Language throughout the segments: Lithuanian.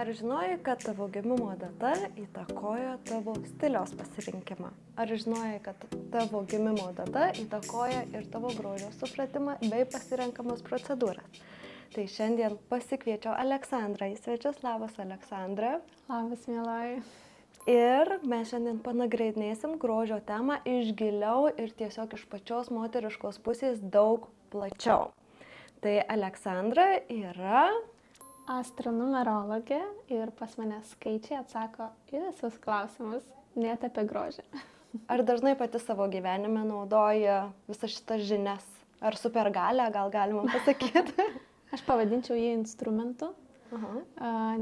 Ar žinojai, kad tavo gimimo data įtakoja tavo stiliaus pasirinkimą? Ar žinojai, kad tavo gimimo data įtakoja ir tavo grožio supratimą bei pasirenkamas procedūras? Tai šiandien pasikviečiau Aleksandrą į svečius. Labas, Aleksandra. Labas, mieloji. Ir mes šiandien panagrinėsim grožio temą iš giliau ir tiesiog iš pačios moteriškos pusės daug plačiau. Tai Aleksandra yra astronumerologė ir pas mane skaičiai atsako į visus klausimus, net apie grožį. Ar dažnai pati savo gyvenime naudoja visas šitas žinias? Ar supergalę, gal galima pasakyti? Aš pavadinčiau jį instrumentu,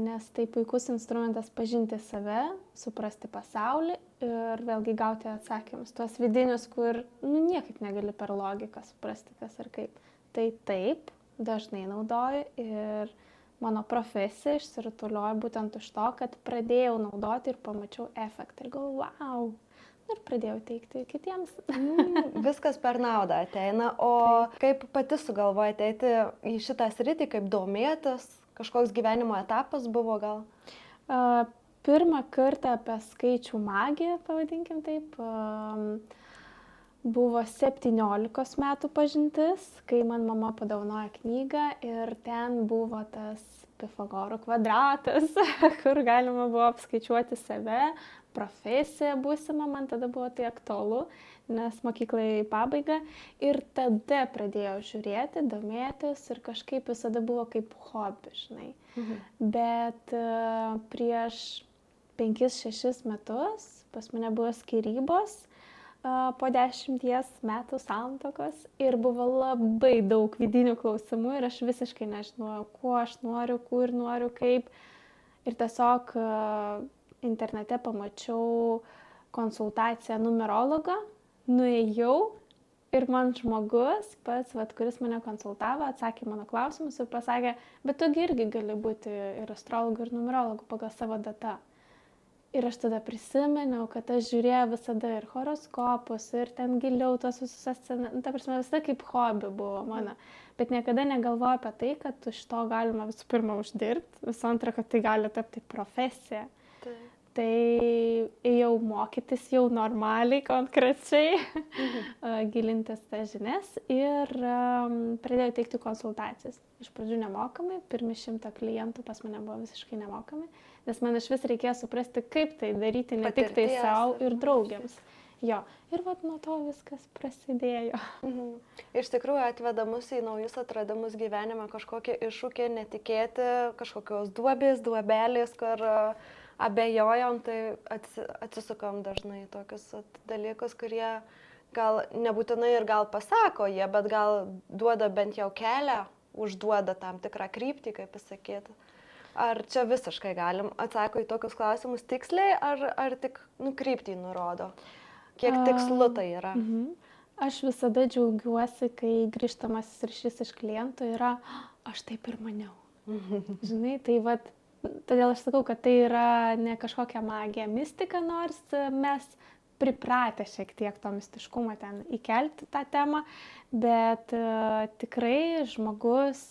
nes tai puikus instrumentas pažinti save, suprasti pasaulį ir vėlgi gauti atsakymus. Tuos vidinius, kur niekaip negali per logiką suprasti, kas ir kaip. Tai taip, dažnai naudoju ir mano profesija išsirutuliojo būtent iš to, kad pradėjau naudoti ir pamačiau efektą. Ir galvoju, wow, ir pradėjau teikti kitiems. Viskas per naudą ateina. O kaip pati sugalvojai ateiti į šitą sritį, kaip domėtis, kažkoks gyvenimo etapas buvo gal? Pirmą kartą apie skaičių magiją, pavadinkim taip, buvo 17 metų pažintis, kai man mama padovanojo knygą ir ten buvo tas Pifagoro kvadratas, kur galima buvo apskaičiuoti save, profesiją būsimą, man tada buvo tai aktualu, nes mokyklai į pabaigą ir tada pradėjau žiūrėti, domėtis ir kažkaip visada buvo kaip hobi, žinai. Bet prieš 5-6 metus pas mane buvo skyrybos, po 10 metų santuokos ir buvo labai daug vidinių klausimų ir aš visiškai nežinojau, ko aš noriu, kur noriu, kaip. Ir tiesiog internete pamačiau konsultaciją numerologą, nuėjau ir man žmogus pats, kuris mane konsultavo, atsakė mano klausimus ir pasakė, bet tu irgi gali būti ir astrologu, ir numerologu pagal savo datą. Ir aš tada prisimeniau, kad aš žiūrėjau visada ir horoskopus, ir ten giliau tos visus scenas, ta prasme, visada kaip hobi buvo mano. Bet niekada negalvojau apie tai, kad iš to galima visų pirma uždirbti, visų antra, kad tai gali tapti profesija. Tai ėjau mokytis jau normaliai, konkrečiai, gilintis tas žinias ir pradėjau teikti konsultacijas. Iš pradžių nemokamai, pirmi 100 klientų pas mane buvo visiškai nemokamai, nes man iš vis reikėjo suprasti, kaip tai daryti ne tik tai savo ir draugiams. Jo, ir nuo to viskas prasidėjo. Iš tikrųjų atveda mus į naujus atradimus gyvenime, kažkokie iššūkiai, netikėti, kažkokios duobelės, kur abejojom, tai atsisukam dažnai tokius dalykus, kurie gal nebūtinai ir gal pasako jie, bet gal duoda bent jau kelią, užduoda tam tikrą kryptį, kaip pasakyti. Ar čia visiškai galim atsako į tokius klausimus tiksliai, ar tik kryptį nurodo? Kiek tikslu tai yra? Aš visada džiaugiuosi, kai grįžtamasis ryšys iš klientų yra, aš taip ir maniau. Žinai, tai todėl aš sakau, kad tai yra ne kažkokia magija, mistika, nors mes pripratę šiek tiek to mistiškumo ten įkelti tą temą, bet tikrai žmogus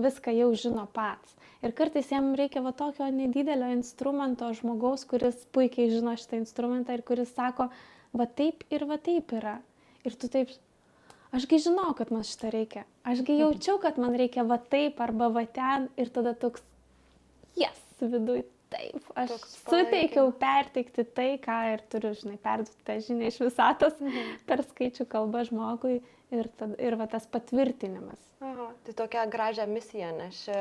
viską jau žino pats. Ir kartais jam reikia tokio nedidelio instrumento žmogaus, kuris puikiai žino šitą instrumentą ir kuris sako, taip ir taip yra. Ir tu taip, ašgi žinau, kad man šitą reikia. Ašgi jaučiau, kad man reikia taip arba ten ir tada toks, viduj taip. Aš suteikiau perteikti tai, ką ir turiu, žinai, perduoti tą žinią iš visatos per skaičių kalbą žmogui ir tas patvirtinimas. Tai tokia gražią misiją neši,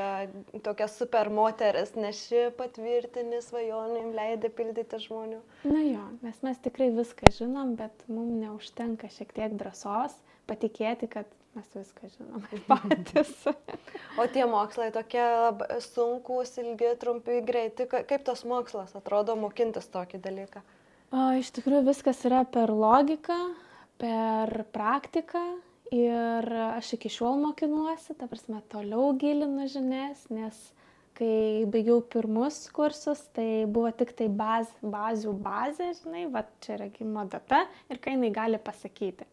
tokia super moteris neši, patvirtini svajonėm, leidai pildyti žmonių. Na jo, nes mes tikrai viską žinom, bet mums neužtenka šiek tiek drąsos patikėti, kad mes viską žinom patys. O tie mokslai tokie sunkūs, ilgi, trumpi, greiti, kaip tas mokslas atrodo mokintis tokį dalyką? Iš tikrųjų viskas yra per logiką, per praktiką ir aš iki šiol mokinuosi, ta prasme toliau gilinu žinias, nes kai baigiau pirmus kursus, tai buvo tik tai bazių bazė, žinai, čia yra gimimo data ir ką jinai gali pasakyti.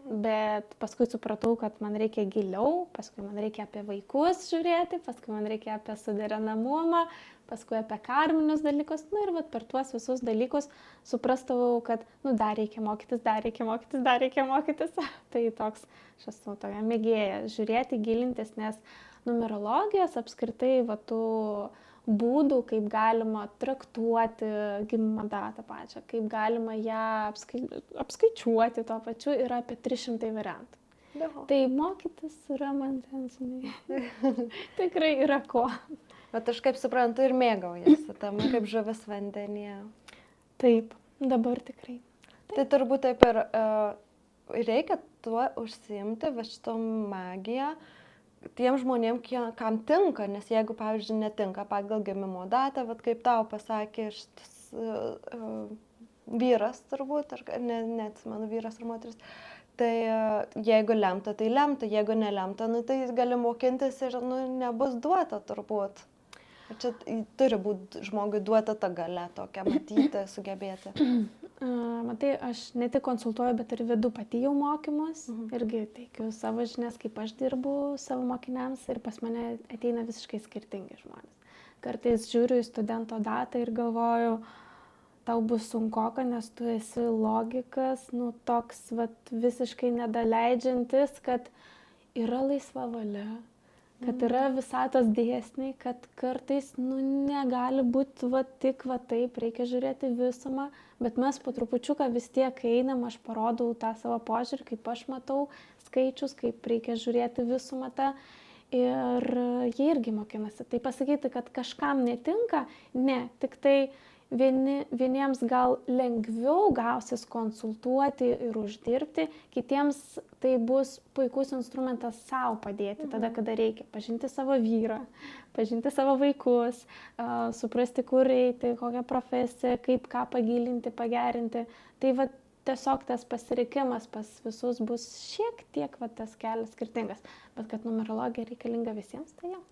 bet paskui supratau, kad man reikia giliau, paskui man reikia apie vaikus žiūrėti, paskui man reikia apie suderinamumą, paskui apie karminius dalykus. Ir vat per tuos visus dalykus suprastavau, kad dar reikia mokytis, dar reikia mokytis, dar reikia mokytis. Tai toks, aš esu tokia mėgėja žiūrėti, gilintis, nes numerologijos apskritai tų būdų, kaip galima traktuoti gimimo datą pačią, kaip galima ją apskaičiuoti tuo pačiu, yra apie 300 variantų. Tai mokytis yra man ten, žinai, tikrai yra ko. Bet aš kaip suprantu ir mėgaujasi tam, kaip žuvis vandenyje. Taip, dabar tikrai. Taip. Tai turbūt taip ir reikia tuo užsiimti, va šito magiją, tiem žmonėm, kam tinka, nes jeigu, pavyzdžiui, netinka pagal gimimo datą, vat kaip tau pasakė šitas vyras turbūt, ar neatsimenu, vyras ar moteris, tai jeigu lemta, tai lemta, jeigu nelemta, tai gali mokintis ir nebus duota turbūt. Čia turi būti žmogui duota ta galia tokia, matyti, sugebėti. Matai, aš ne tik konsultuoju, bet ir vedu pati jau mokymus. Irgi teikiu savo žinias, kaip aš dirbu savo mokiniams ir pas mane ateina visiškai skirtingi žmonės. Kartais žiūriu į studento datą ir galvoju, tau bus sunkoka, nes tu esi logikas, toks visiškai nedaleidžiantis, kad yra laisva valia. Kad yra visatos dėsniai, kad kartais negali būti tik taip, reikia žiūrėti visumą, bet mes po trupučiuką vis tiek einam, aš parodau tą savo požiūrį, kaip aš matau skaičius, kaip reikia žiūrėti visumą tą ir jie irgi mokinasi. Tai pasakyti, kad kažkam netinka, ne, tik tai vieniems gal lengviau gausis konsultuoti ir uždirbti, kitiems tai bus puikus instrumentas savo padėti, tada, kada reikia pažinti savo vyrą, pažinti savo vaikus, suprasti, kur eiti, kokią profesiją, kaip ką pagilinti, pagerinti. Tai tiesiog tas pasirinkimas pas visus bus šiek tiek tas kelias skirtingas, bet kad numerologija reikalinga visiems, tai jau.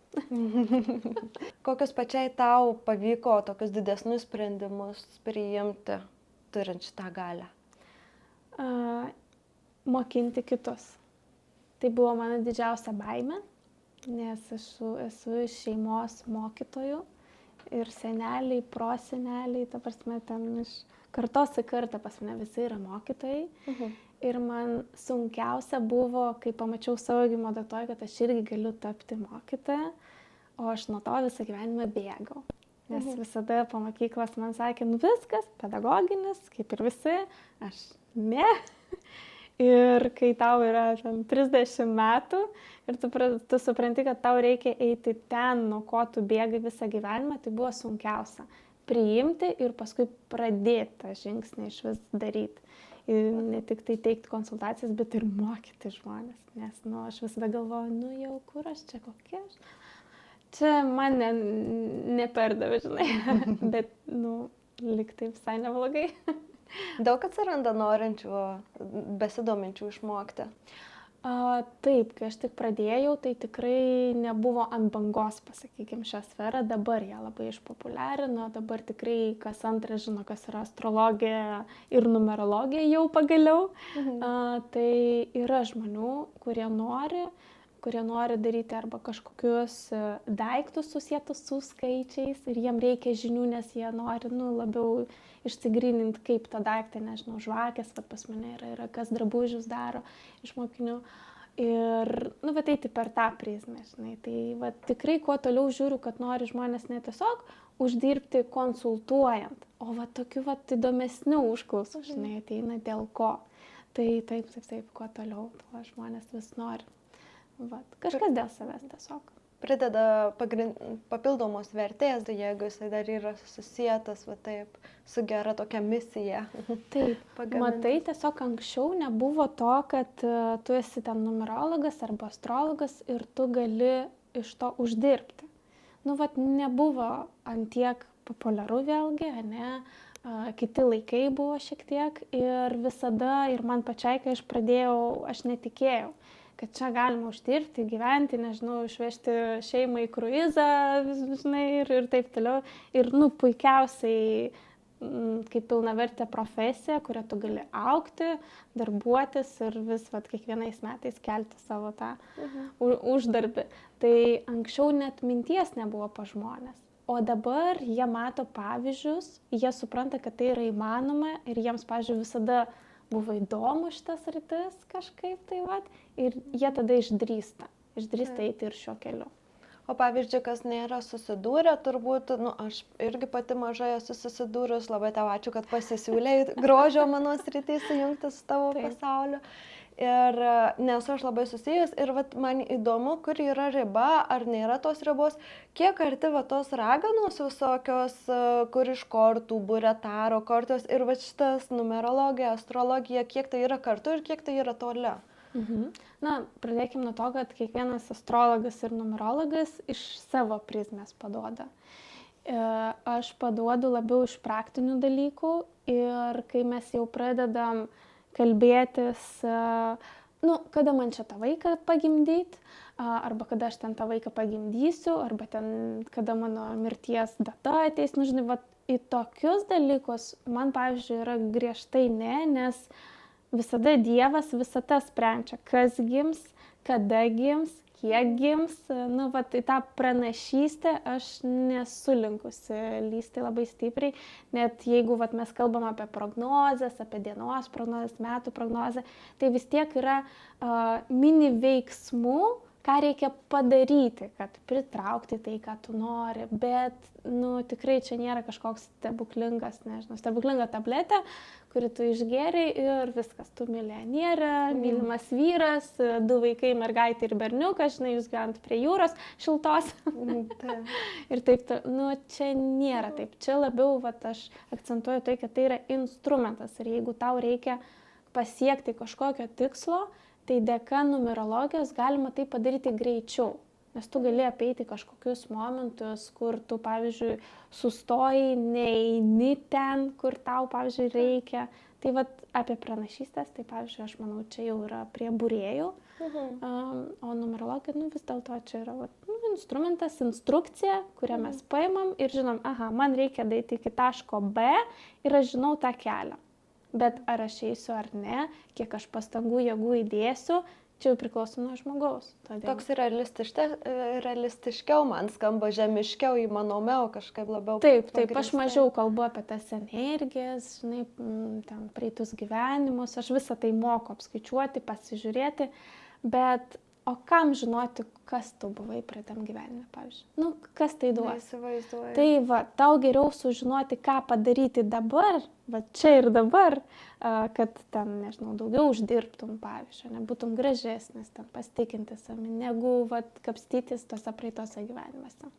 Kokius pačiai tau pavyko tokius didesnius sprendimus priimti, turint šitą galią? Mokinti kitus. Tai buvo mano didžiausia baimė, nes esu iš šeimos mokytojų ir seneliai, proseneliai, ta prasme, ten iš kartos į kartą pas mane visi yra mokytojai. Ir man sunkiausia buvo, kai pamačiau savo gimimo datoj, kad aš irgi galiu tapti mokytoja, o aš nuo to visą gyvenimą bėgau. Nes visada po mokyklos man sakė, viskas, pedagoginis, kaip ir visi, aš ne. Ir kai tau yra 30 metų ir tu supranti, kad tau reikia eiti ten, nuo ko tu bėgai visą gyvenimą, tai buvo sunkiausia. Priimti ir paskui pradėti tą žingsnį iš vis daryti. Ir ne tik tai teikti konsultacijas, bet ir mokyti žmonės. Nes aš visada galvoju, jau kur aš čia, kokia aš. Čia man neperdavė, žinai, bet lyg tai visai neblogai. Daug atsiranda norinčių, besidominčių išmokti. Taip, kai aš tik pradėjau, tai tikrai nebuvo ant bangos, pasakykime, šią sferą. Dabar ją labai išpopuliarino, dabar tikrai kas antras žino, kas yra astrologija ir numerologija jau pagaliau. Tai yra žmonių, kurie nori daryti arba kažkokius daiktus susietus su skaičiais ir jiem reikia žinių, nes jie nori labiau išsigryninti, kaip tą daiktą, nežinau, žvakės, pas mane yra kas drabužius daro iš mokinių. Ir, bet eiti per tą prizmę, žinai. Tai tikrai kuo toliau žiūriu, kad nori žmonės ne tiesiog uždirbti konsultuojant, o tokių įdomesnių užklausų, žinai, ateina dėl ko. Tai taip, kuo toliau, tuo žmonės vis nori. Kažkas dėl savęs tiesiog. Prideda papildomos vertės, jeigu jisai dar yra susietas su gera tokia misija. Taip, matai, tiesiog anksčiau nebuvo to, kad tu esi ten numerologas arba astrologas ir tu gali iš to uždirbti. Nebuvo antiek populiaru vėlgi, ne? Kiti laikai buvo šiek tiek ir visada, ir man pačiai, kai aš pradėjau, aš netikėjau, kad čia galima uždirbti, gyventi, nežinau, išvežti šeimą į kruizą, žinai, ir taip toliau. Ir, puikiausiai kaip pilnavertė profesija, kurią tu gali augti, darbuotis ir vis kiekvienais metais kelti savo tą uždarbį. Tai anksčiau net minties nebuvo pas žmonės. O dabar jie mato pavyzdžius, jie supranta, kad tai yra įmanoma ir jiems, pavyzdžiui, visada buvo įdomu šitas sritis kažkaip tai ir jie tada išdrįsta eiti ir šiuo keliu. O pavyzdžiui, kas nėra susidūrę, turbūt, aš irgi pati mažai esu susidūrus, labai tau ačiū, kad pasisiūlėjai grožio mano srityje sujungti su tavo pasauliu. Ir nesu aš labai susijęs ir man įdomu, kur yra riba, ar nėra tos ribos, kiek arti tos raganos visokios, kur iš kortų, buretaro kortos ir šitas numerologija, astrologija, kiek tai yra kartu ir kiek tai yra toli. Na, pradėkime nuo to, kad kiekvienas astrologas ir numerologas iš savo prizmės paduoda. Aš paduodu labiau iš praktinių dalykų ir kai mes jau pradedam kalbėtis, kada man čia tą vaiką pagimdyti, arba kada aš ten tą vaiką pagimdysiu, arba ten kada mano mirties data ateis, į tokius dalykus man, pavyzdžiui, yra griežtai ne, nes visada Dievas visata sprendžia, kas gims, kada gims, kiek gims. Į tą pranašystę aš nesu linkusi lysti labai stipriai, net jeigu mes kalbam apie prognozes, apie dienos prognozes, metų prognozę, tai vis tiek yra mini veiksmų, ką reikia padaryti, kad pritraukti tai, ką tu nori, bet tikrai čia nėra kažkoks stebuklinga tabletė, kuri tu išgėrei ir viskas, tu milijionierė, mylimas vyras, 2 vaikai, mergaitė ir berniukas, jūs gyvent prie jūros šiltos. Ir taip, čia nėra taip, čia labiau aš akcentuoju tai, kad tai yra instrumentas ir jeigu tau reikia pasiekti kažkokio tikslo, tai dėka numerologijos galima tai padaryti greičiau, nes tu gali apeiti kažkokius momentus, kur tu, pavyzdžiui, sustoji, neini ten, kur tau, pavyzdžiui, reikia. Tai apie pranašystės, tai, pavyzdžiui, aš manau, čia jau yra prie būrėjų, o numerologija, vis dėlto čia yra instrumentas, instrukcija, kurią mes paimam ir žinom, man reikia daryti iki taško B ir aš žinau tą kelią. Bet ar aš eisiu ar ne, kiek aš pastangų, jėgų įdėsiu, čia jau priklauso nuo žmogaus. Toks realistiškiau man skamba, žemiškiau, įmanomiau, kažkaip labiau. Taip, aš mažiau kalbu apie tas energijas, ten praeitus gyvenimus, aš visą tai moku apskaičiuoti, pasižiūrėti, bet o kam žinoti, kas tu buvai praeitam gyvenime, pavyzdžiui? Kas tai duos? Neįsivaizduoju. Tai tau geriau sužinoti, ką padaryti dabar, čia ir dabar, kad ten, daugiau uždirbtum, pavyzdžiui, nebūtum gražesnis, ten pasitikinti savimi, negu kapstytis tose praeitose gyvenimuose.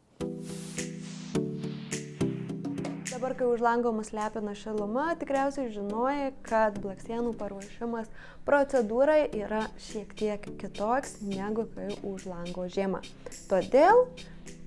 Dabar, kai už lango mus lepina šiluma, tikriausiai žinojai, kad blakstienų paruošimas procedūrai yra šiek tiek kitoks negu kai už lango žiema. Todėl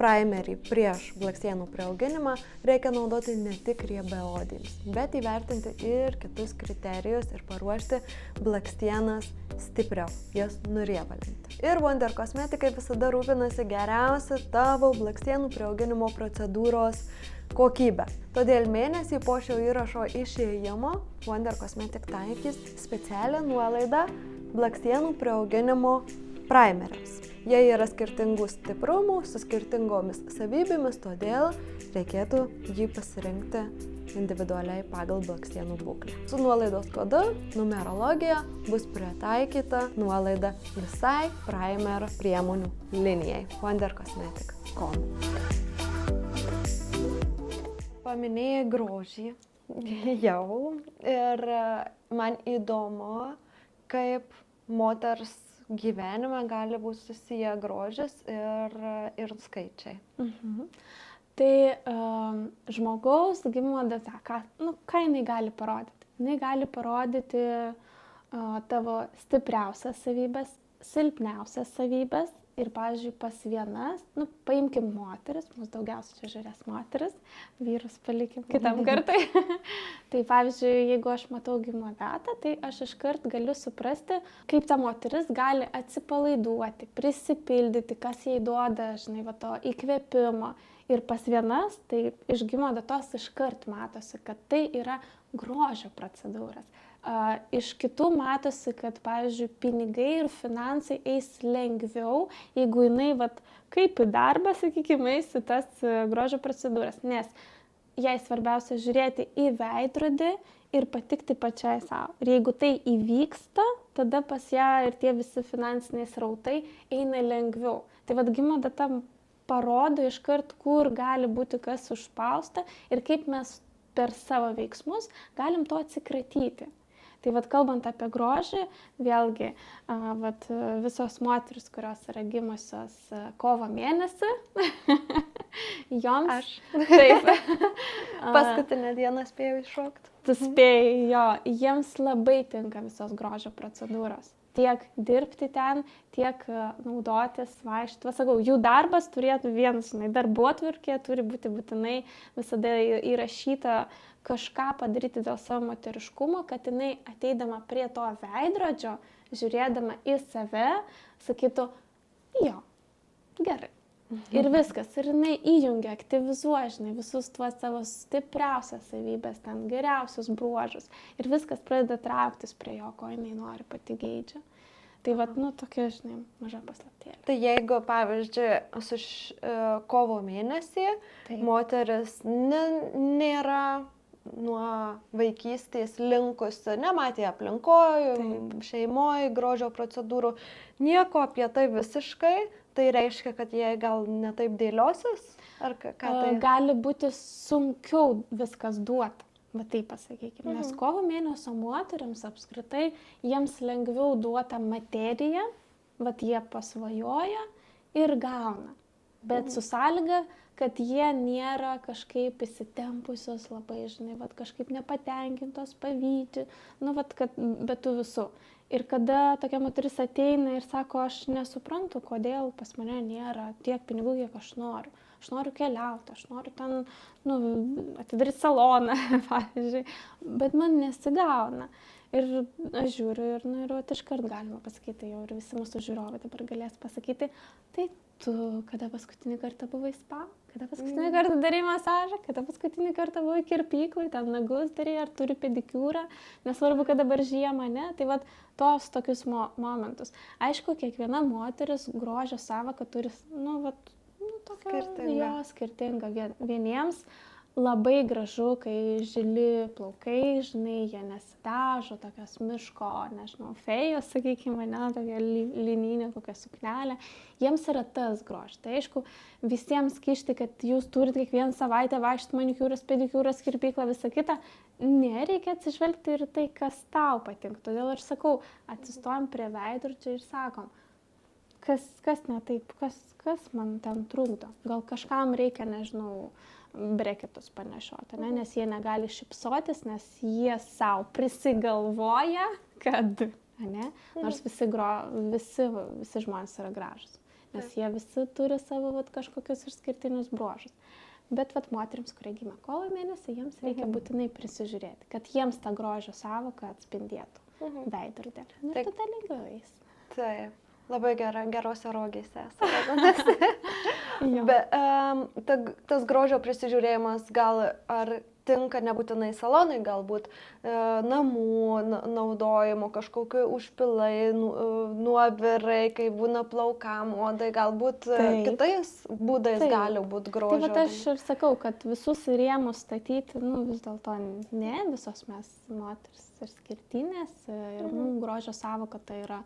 primerį prieš blakstienų priauginimą reikia naudoti ne tik riebiaodėms, bet įvertinti ir kitus kriterijus ir paruošti blakstienas stipriau, jas nuriebalinti. Ir Wonder kosmetikai visada rūpinasi geriausia tavo blakstienų priauginimo procedūros kokybę. Todėl mėnesį po šio įrašo išėjimo Wonder Cosmetic taikys specialią nuolaidą blakstienų priauginimo primeriams. Jie yra skirtingų stiprumų, su skirtingomis savybėmis, todėl reikėtų jį pasirinkti individualiai pagal blakstienų būklę. Su nuolaidos kodu numerologija bus pritaikyta nuolaida visai primer priemonių linijai wondercosmetic.com. Paminėjai grožį jau ir man įdomu, kaip moters gyvenime gali būti susiję grožis ir skaičiai. Tai žmogaus gimimo data, ką jinai gali parodyti? Jinai gali parodyti tavo stipriausias savybės, silpniausias savybės Ir, pavyzdžiui, pas vienas, nu, paimkim moteris, mūsų daugiausiai čia žiūrės moteris, vyrus palikim kitam kartui. Tai, pavyzdžiui, jeigu aš matau gimimo datą, tai aš iškart galiu suprasti, kaip ta moteris gali atsipalaiduoti, prisipildyti, kas jai duoda, žinai, va to įkvėpimo. Ir pas vienas, tai iš gimimo datos iškart matosi, kad tai yra grožio procedūras. Iš kitų matosi, kad, pavyzdžiui, pinigai ir finansai eis lengviau, jeigu jinai, vat, kaip į darbą, sakykime, eis į tas grožio procedūras. Nes jai svarbiausia žiūrėti į veidrodį ir patikti pačiai savo. Ir jeigu tai įvyksta, tada pas ją ir tie visi finansiniai srautai eina lengviau. Tai vat gimimo data parodo iškart, kur gali būti kas užspausta ir kaip mes per savo veiksmus galim to atsikratyti. Tai vat kalbant apie grožį, vėlgi vat, visos moteris, kurios yra gimusios kovo mėnesį, joms... Aš. Taip. Paskutinę dieną spėjau iššokti. Tu spėjai, jo, jiems labai tinka visos grožio procedūros. Tiek dirbti ten, tiek naudotis, vaikščioti. Sakau, jų darbas turėtų vienas, žinai, darbotvarkė turi būti būtinai visada įrašyta kažką padaryti dėl savo moteriškumo, kad jinai ateidama prie to veidrodžio, žiūrėdama į save, sakytų, jo, gerai. Ir viskas. Ir jinai įjungia, aktyvizuoja, žinai, visus tuos savo stipriausias savybės, ten geriausius bruožus. Ir viskas pradeda trauktis prie jo, ko jinai nori, pati geidžia. Tai vat, nu, tokia, žinai, maža paslaptėlė. Tai jeigu, pavyzdžiui, su kovo mėnesį moteris nėra nuo vaikystės linkusi, nematė aplinkoje, šeimoje, grožio procedūrų, nieko apie tai visiškai, tai reiškia, kad jie gal netaip dėliosis? Ar ką tai? Gali būti sunkiau viskas duoti, va taip pasakykime, nes kovo mėnesio moteriams apskritai jiems lengviau duota materija, va jie pasvajoja ir gauna, bet su sąlyga, kad jie nėra kažkaip įsitempusios labai, žinai, vat kažkaip nepatenkintos, pavydžiai, nu, vat, kad be tų visų. Ir kada tokia moteris ateina ir sako, aš nesuprantu, kodėl pas mane nėra tiek pinigų, kiek aš noriu. Aš noriu keliauti, aš noriu ten, nu, atidaryti saloną, pavyzdžiui, bet man nesigauna. Ir aš žiūriu ir, nu, ir iškart galima pasakyti, jau ir visi mūsų žiūrovai dabar galės pasakyti, tai tu kada paskutinį kartą buvai spa, kada paskutinį kartą darai masažą, kada paskutinį kartą buvai kirpyklai, ten nagus darai, ar turi pedikiūrą, nesvarbu, kad dabar žiemą, ne, tai vat tos tokius momentus. Aišku, kiekviena moteris grožio savoką turi, nu, vat, nu, tokia skirtinga. Vieniems labai gražu, kai žili plaukai, žinai, jie nesidažo, tokios miško, nežinau, fėjos, sakykime, ne, tokia linijinė kokia suknelė. Jiems yra tas grožis. Tai aišku, visiems kišti, kad jūs turite kiekvieną savaitę vaikščioti manikiūras, pedikiūras, kirpyklą, visą kitą, nereikia atsižvelgti ir tai, kas tau patinka. Todėl aš sakau, atsistojam prie veidrodžio ir sakom, kas ne taip, kas man ten trukdo. Gal kažkam reikia, nežinau, breketus panešioti, ne? Nes jie negali šypsotis, nes jie savo prisigalvoja, kad, ne? Nors visi žmonės yra gražus, nes jie visi turi savo vat, kažkokius išskirtinius bruožus. Bet vat, moterims, kurie gimė kovo mėnesį, jiems reikia būtinai prisižiūrėti, kad jiems tą grožio savoką atspindėtų veidrodį. Ir tada lengviau eis. Taip. Labai gerose rogėse esame. Tas grožio prisižiūrėjimas gal ar tinka nebūtinai salonai, galbūt namų naudojimo, kažkokie užpilai, nuovirai, kai būna plaukam, odai, galbūt kitais būdais gali būti grožio. Tai aš ir sakau, kad visus rėmus statyti, nu vis dėlto ne, visos mes moteris ir skirtinės ir grožio savoka tai yra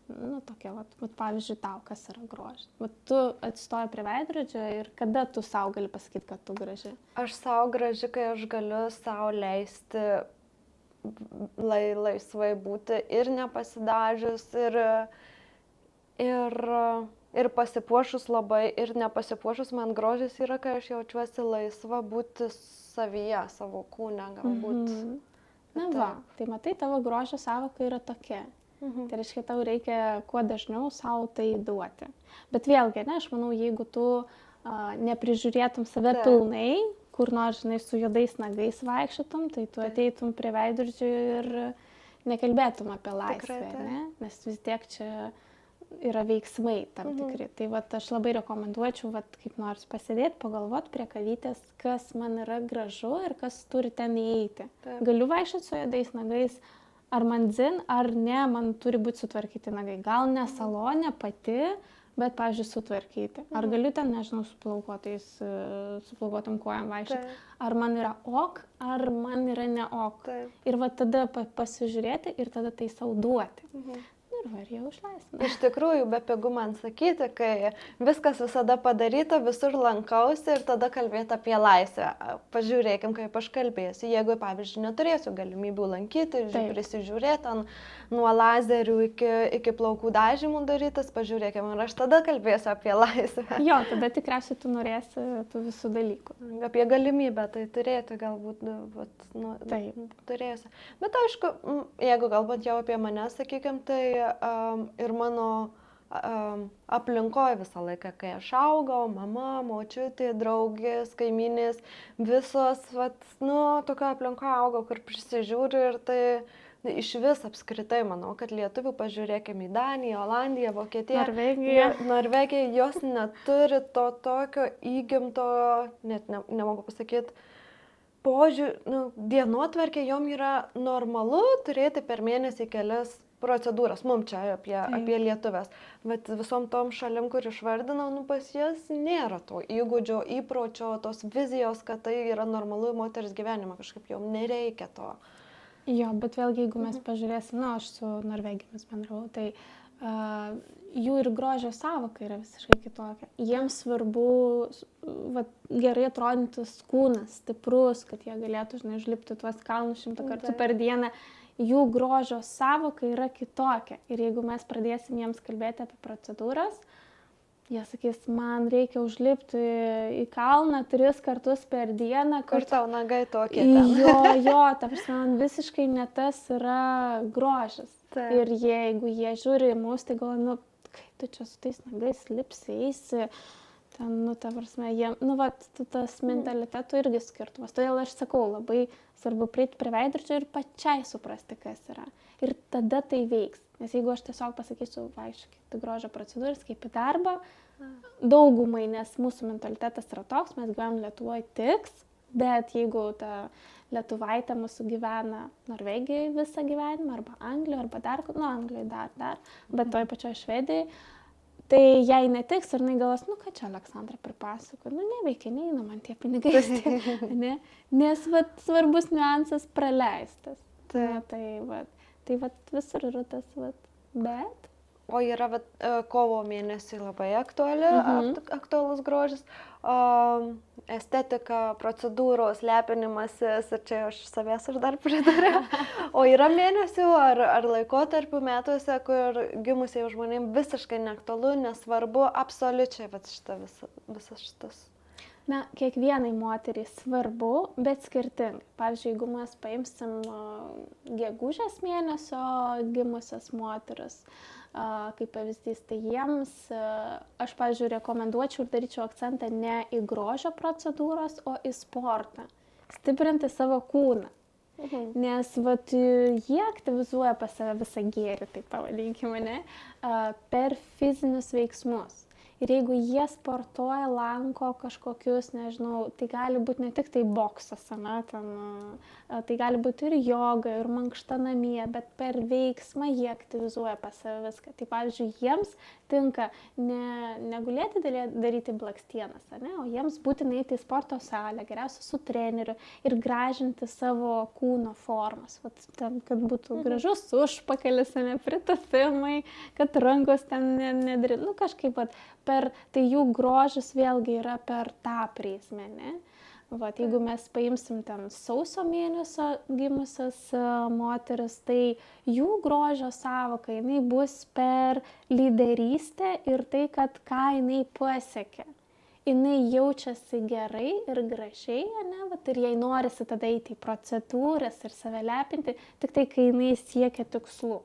nu, tokia, vat, pavyzdžiui, tau, kas yra grožis. Vat tu atsistoji prie veidrodžio ir kada tu savo gali pasakyti, kad tu graži? Aš savo graži, kai aš galiu savo leisti laisvai būti ir nepasidažius, ir pasipuošus labai, ir nepasipuošus. Man grožis yra, kai aš jaučiuosi laisva būti savyje, savo kūne galbūt. Na va, tai matai, tavo grožio savoka yra tokia. Tai reiškia, tau reikia kuo dažniau savo tai duoti. Bet vėlgi, ne, aš manau, jeigu tu neprižiūrėtum save pilnai, kur nors, žinai, su juodais nagais vaikščiotum, tai tu ateitum prie veidrodžių ir nekalbėtum apie laisvę, ne? Nes vis tiek čia yra veiksmai tam tikri. Tai vat, aš labai rekomenduočiau vat, kaip nors pasėdėti, pagalvoti prie kavytės, kas man yra gražu ir kas turi ten įeiti. Galiu vaikščioti su juodais nagais, ar man dzin, ar ne, man turi būti sutvarkyti nagai. Gal ne salone pati, bet, pavyzdžiui, sutvarkyti. Ar galiu ten, nežinau, su plaukuotom kojom vaikščioti. Ar man yra ok, ar man yra ne ok. Ir va tada pasižiūrėti ir tada tai sau duoti. Ir va, ir jau išleisime. Iš tikrųjų, be pigu man sakyti, kai viskas visada padaryta, visur lankausi ir tada kalbėti apie laisvę. Pažiūrėkim, kaip aš kalbėsiu. Jeigu, pavyzdžiui, neturėsiu galimybių lankyti, prisižiūrėti nuo lazerių iki plaukų dažymų darytas, pažiūrėkim, ir aš tada kalbėsiu apie laisvę. Jo, tada tikriausiai tu norėsi tų visų dalykų. Apie galimybę tai turėti galbūt, turėsi. Bet aišku, jeigu galbūt jau apie mane, sakykim, tai ir mano aplinkoje visą laiką, kai aš augau, mama, močiutė, draugės, kaimynės, visos, tokio aplinkoje augau, kur prisižiūriu ir tai iš vis apskritai manau, kad lietuvių pažiūrėkime į Daniją, Olandiją, Vokietiją, Norvegiją, jos neturi to tokio įgimto, net nemogu pasakyti, dienotvarkė, jom yra normalu turėti per mėnesį kelias procedūras, mums čia apie lietuvės. Bet visom tom šalim, kur išvardinau, pas jas nėra to įgūdžio, įpročio, tos vizijos, kad tai yra normalu moters gyvenime, kažkaip jom nereikia to. Jo, bet vėlgi, jeigu mes pažiūrėsim, aš su Norvegijomis bendravau, tai jų ir grožio sąvoka yra visiškai kitokia. Jiems svarbu gerai atrodantis kūnas, stiprus, kad jie galėtų, žinai, užlipti tuos kalnus 100 kartų per dieną. Jų grožio sąvoka yra kitokia. Ir jeigu mes pradėsim jiems kalbėti apie procedūras, jie sakys, man reikia užlipti į kalną 3 kartus per dieną. Kur tau nagai tokie ten? Jo, ta prasme, man visiškai ne tas yra grožis. Ir jeigu jie žiūri į mus, tai galvoja, kai tu čia su tais nagais lipsi, eisi, ten, ta prasme, tas mentalitetų irgi skirtumas. Todėl aš sakau, labai svarbu prieiti prie veidrodžio ir pačiai suprasti, kas yra. Ir tada tai veiks. Nes jeigu aš tiesiog pasakysiu, vaikščiokit grožio procedūras kaip į darbą, daugumai, nes mūsų mentalitetas yra toks, mes gyvenam Lietuvoje tiks, bet jeigu ta lietuvaitė mūsų gyvena Norvegijoje visą gyvenimą, arba Anglijoje, arba dar, Anglijoje dar, bet toj pačioj Švedijai, tai jai netiks ir jinai galvos, ką čia Aleksandra pripasako, neveikia, neina man tie pinigai, ne? Nes svarbus niuansas praleistas. Tai visur yra tas, bet. O yra kovo mėnesį labai aktualus grožis, estetika, procedūros, lepinimasis, ir čia aš savęs aš dar pridariau. O yra mėnesių ar laikotarpių metuose, kur gimusiai žmonėms visiškai neaktualu, nesvarbu, absoliučiai visas šitas. Kiekvienai moteriai svarbu, bet skirtingai. Pavyzdžiui, jeigu mes paimsim gegužės mėnesio gimusias moteris, kaip pavyzdys, tai jiems, aš, pavyzdžiui, rekomenduočiau ir daryčiau akcentą ne į grožio procedūras, o į sportą. Stiprinti savo kūną. Nes jie aktyvizuoja pas save visą gėrį, taip pavadinkime, ne, per fizinius veiksmus. Ir jeigu jie sportuoja, lanko kažkokius, nežinau, tai gali būti ne tik tai boksas, tai gali būti ir joga, ir mankšta namie, bet per veiksmą jie aktyvizuoja pas save viską. Tai pavyzdžiui, jiems tinka negulėti daryti blakstienas, o jiems būtinai eiti į sporto salę, geriausia su treneriu ir gražinti savo kūno formas. Ten, kad būtų gražus užpakalis, pritapimai, kad rankos ten nedarytų, kažkaip tai jų grožis vėlgi yra per tą prizmę, ne? Jeigu mes paimsim ten sausio mėnesio gimusias moteris, tai jų grožio sąvoka, jinai bus per lyderystę ir tai, kad ką jinai pasiekė. Jinai jaučiasi gerai ir gražiai, ir jai norisi tada eiti į procedūras ir save lepinti, tik tai, kai jinai siekia tikslų.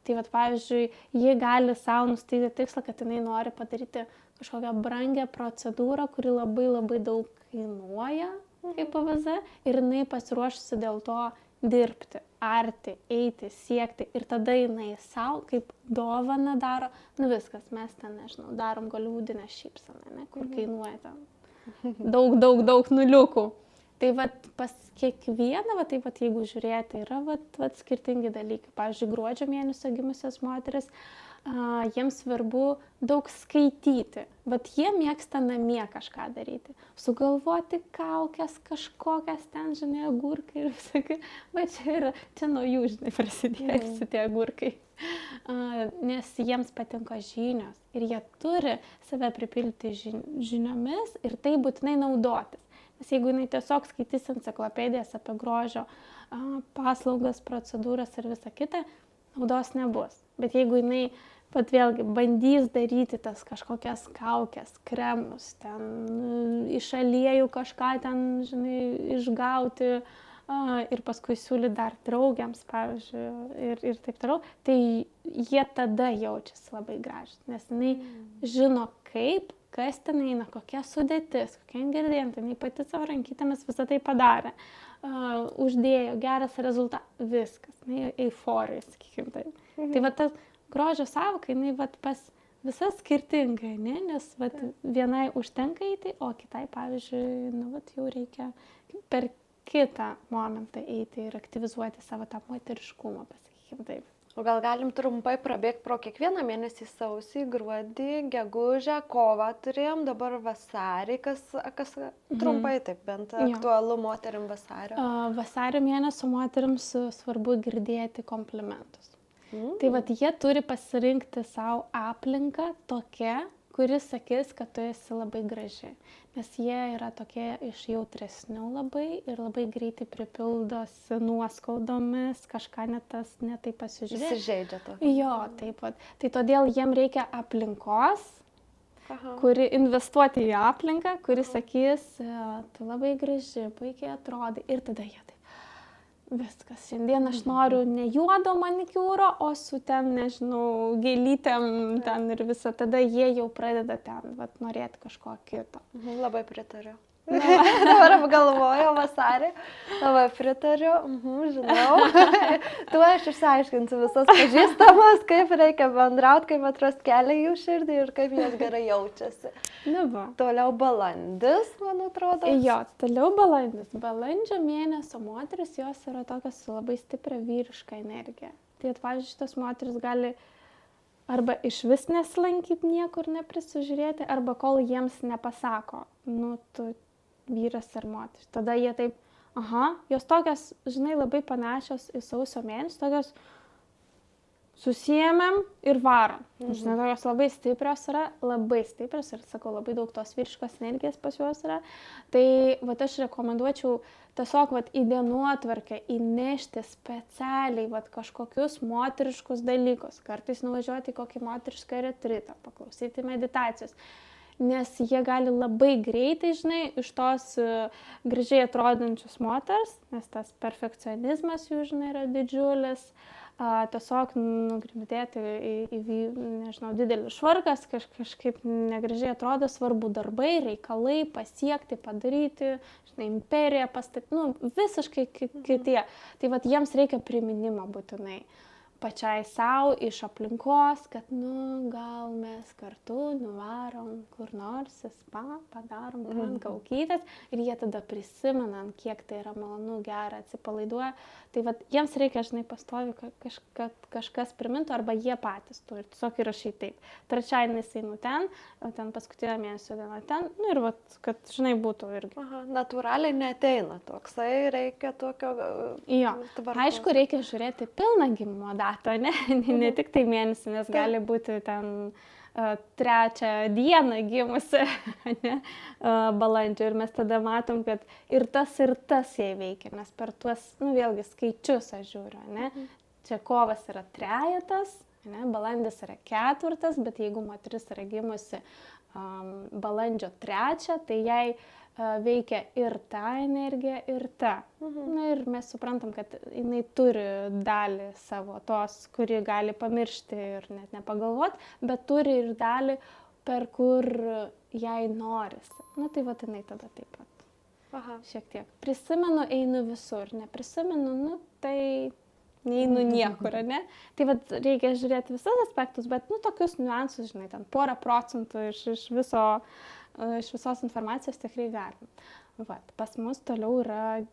Tai vat, pavyzdžiui, ji gali savo nustatyti tikslą, kad jinai nori padaryti kažkokią brangę procedūrą, kuri labai labai daug kainuoja, kaip PVZ, ir jinai pasiruošusi dėl to dirbti, arti, eiti, siekti. Ir tada jinai savo kaip dovaną daro, nu viskas, mes ten, nežinau, darom golivudinę šypseną, ne, kur kainuoja ten daug nuliukų. Tai vat pas kiekvieną, vat, taip vat, jeigu žiūrėti, yra vat skirtingi dalykai. Pavyzdžiui, gruodžio mėnesio gimusios moteris, jiems svarbu daug skaityti. Vat jie mėgsta namie kažką daryti. Sugalvoti kaukės, kažkokias ten, žinai, agurkai ir visokie. Va čia nuo jų, žinai, prasidėjusi tie agurkai. Nes jiems patinka žinios ir jie turi save pripildyti žiniomis ir tai būtinai naudotis. Nes jeigu jinai tiesiog skaitys enciklopedijas apie grožio paslaugas, procedūras ir visą kitą, naudos nebus. Bet jeigu jinai pat vėlgi bandys daryti tas kažkokias kaukės, kremus, ten iš aliejų kažką ten, žinai, išgauti ir paskui siūlyti dar draugiams, pavyzdžiui, ir taip toliau, tai jie tada jaučiasi labai gražiai, nes jinai žino kaip, kas ten eina, kokia sudėtis, kokie ingredientai, jinai pati savo rankytėmis visą tai padarė, uždėjo geras rezultatas, viskas, euforija, sakykim taip. Tai va tas grožio sąvoka, jinai va pas visas skirtingai, ne? Nes va vienai užtenka eiti, o kitai, pavyzdžiui, nu va jau reikia per kitą momentą eiti ir aktyvizuoti savo tą moteriškumą, pasakykim taip. O gal galim trumpai prabėgti pro kiekvieną mėnesį: sausį, gruodį, gegužę, kovą turėjom, dabar vasarį, kas trumpai taip bent aktualu moterim vasario. Vasario mėnesio moterims svarbu girdėti komplimentus. Tai vat jie turi pasirinkti savo aplinką tokia, kuris sakys, kad tu esi labai graži. Nes jie yra tokie iš jautresnių labai ir labai greitai pripildosi nuoskaudomis, kažką netai pasižiūrėti. Įsižeidžia to. Jo, taip pat. Tai todėl jiem reikia aplinkos, kuri investuoti į aplinką, kuri sakys, tu labai graži, puikiai atrodai. Ir tada jie taip. Viskas. Šiandien aš noriu ne juodo manikiūro, o su ten, nežinau, gėlytėm ten ir visą. Tada jie jau pradeda ten norėti kažko kito. Labai pritariu. Dabar apgalvoju vasarį, labai pritariu, žinau. Tu aš išsiaiškinsiu visas pažįstamas, kaip reikia bendrauti, kaip atrasti kelią jų širdį ir kaip jos gerai jaučiasi. Toliau balandis, man atrodo. Jo, toliau balandis. Balandžio mėnesio moteris, jos yra tokios su labai stipria vyriška energija. Tai pavyzdžiui, šitas moteris gali arba iš vis nesilankyti niekur, neprisižiūrėti, arba kol jiems nepasako, nu tu vyras ar moteris. Tada jie taip, jos tokios, žinai, labai panašios į sausio mėnesį, tokios susiėmėm ir varom. Žinai, tokios labai stiprios yra, ir sakau, labai daug tos vyriškos energijos pas juos yra. Tai aš rekomenduočiau tiesiog į dienotvarkę įnešti specialiai kažkokius moteriškus dalykus. Kartais nuvažiuoti į kokį moterišką retritą, paklausyti meditacijos. Nes jie gali labai greitai, žinai, iš tos gražiai atrodančios moters, nes tas perfekcionizmas jų, žinai, yra didžiulis, tiesiog nugrimdėti į nežinau, didelis švarkas, kažkaip negražiai atrodo, svarbu darbai, reikalai, pasiekti, padaryti, žinai, imperiją pastatyti, visiškai kitie. Tai jiems reikia priminimo būtinai pačiai savo iš aplinkos, kad, gal mes kartu nuvarom kur nors į spa, padarom ten kaukytes ir jie tada prisimenant, kiek tai yra malonu, gera, atsipalaiduoja. Tai jiems reikia, žinai, pastovi, kad kažkas primintų arba jie patys turi. Tiesiog įrašyti taip. Trečiadienis einu ten, o ten paskutinę mėnesio dieną ten. Ir kad, žinai, būtų irgi. Natūraliai neateina toksai, reikia tokio... Jo, aišku, reikia žiūrėti pilną gimimo datą, ne tik tai mėnesį, nes gali būti ten 3 dieną gimusi, balandžio. Ir mes tada matom, kad ir tas jai veikia, nes per tuos, vėlgi, skaičius aš žiūriu, ne? Čia kovas yra 3, ne? Balandis yra 4, bet jeigu moteris yra gimusi balandžio 3, tai jai veikia ir ta energija, ir ta. Na ir mes suprantam, kad jinai turi dalį savo tos, kuri gali pamiršti ir net nepagalvoti, bet turi ir dalį, per kur jai norisi. Na tai va, jinai tada taip pat. Aha. Šiek tiek. Prisimenu, einu visur, neprisimenu, nu tai neinu niekur, ne? Tai va, reikia žiūrėti visus aspektus, bet nu tokius niuansus, žinai, ten porą procentų iš visos informacijos tikrai galim. Va, pas mus toliau yra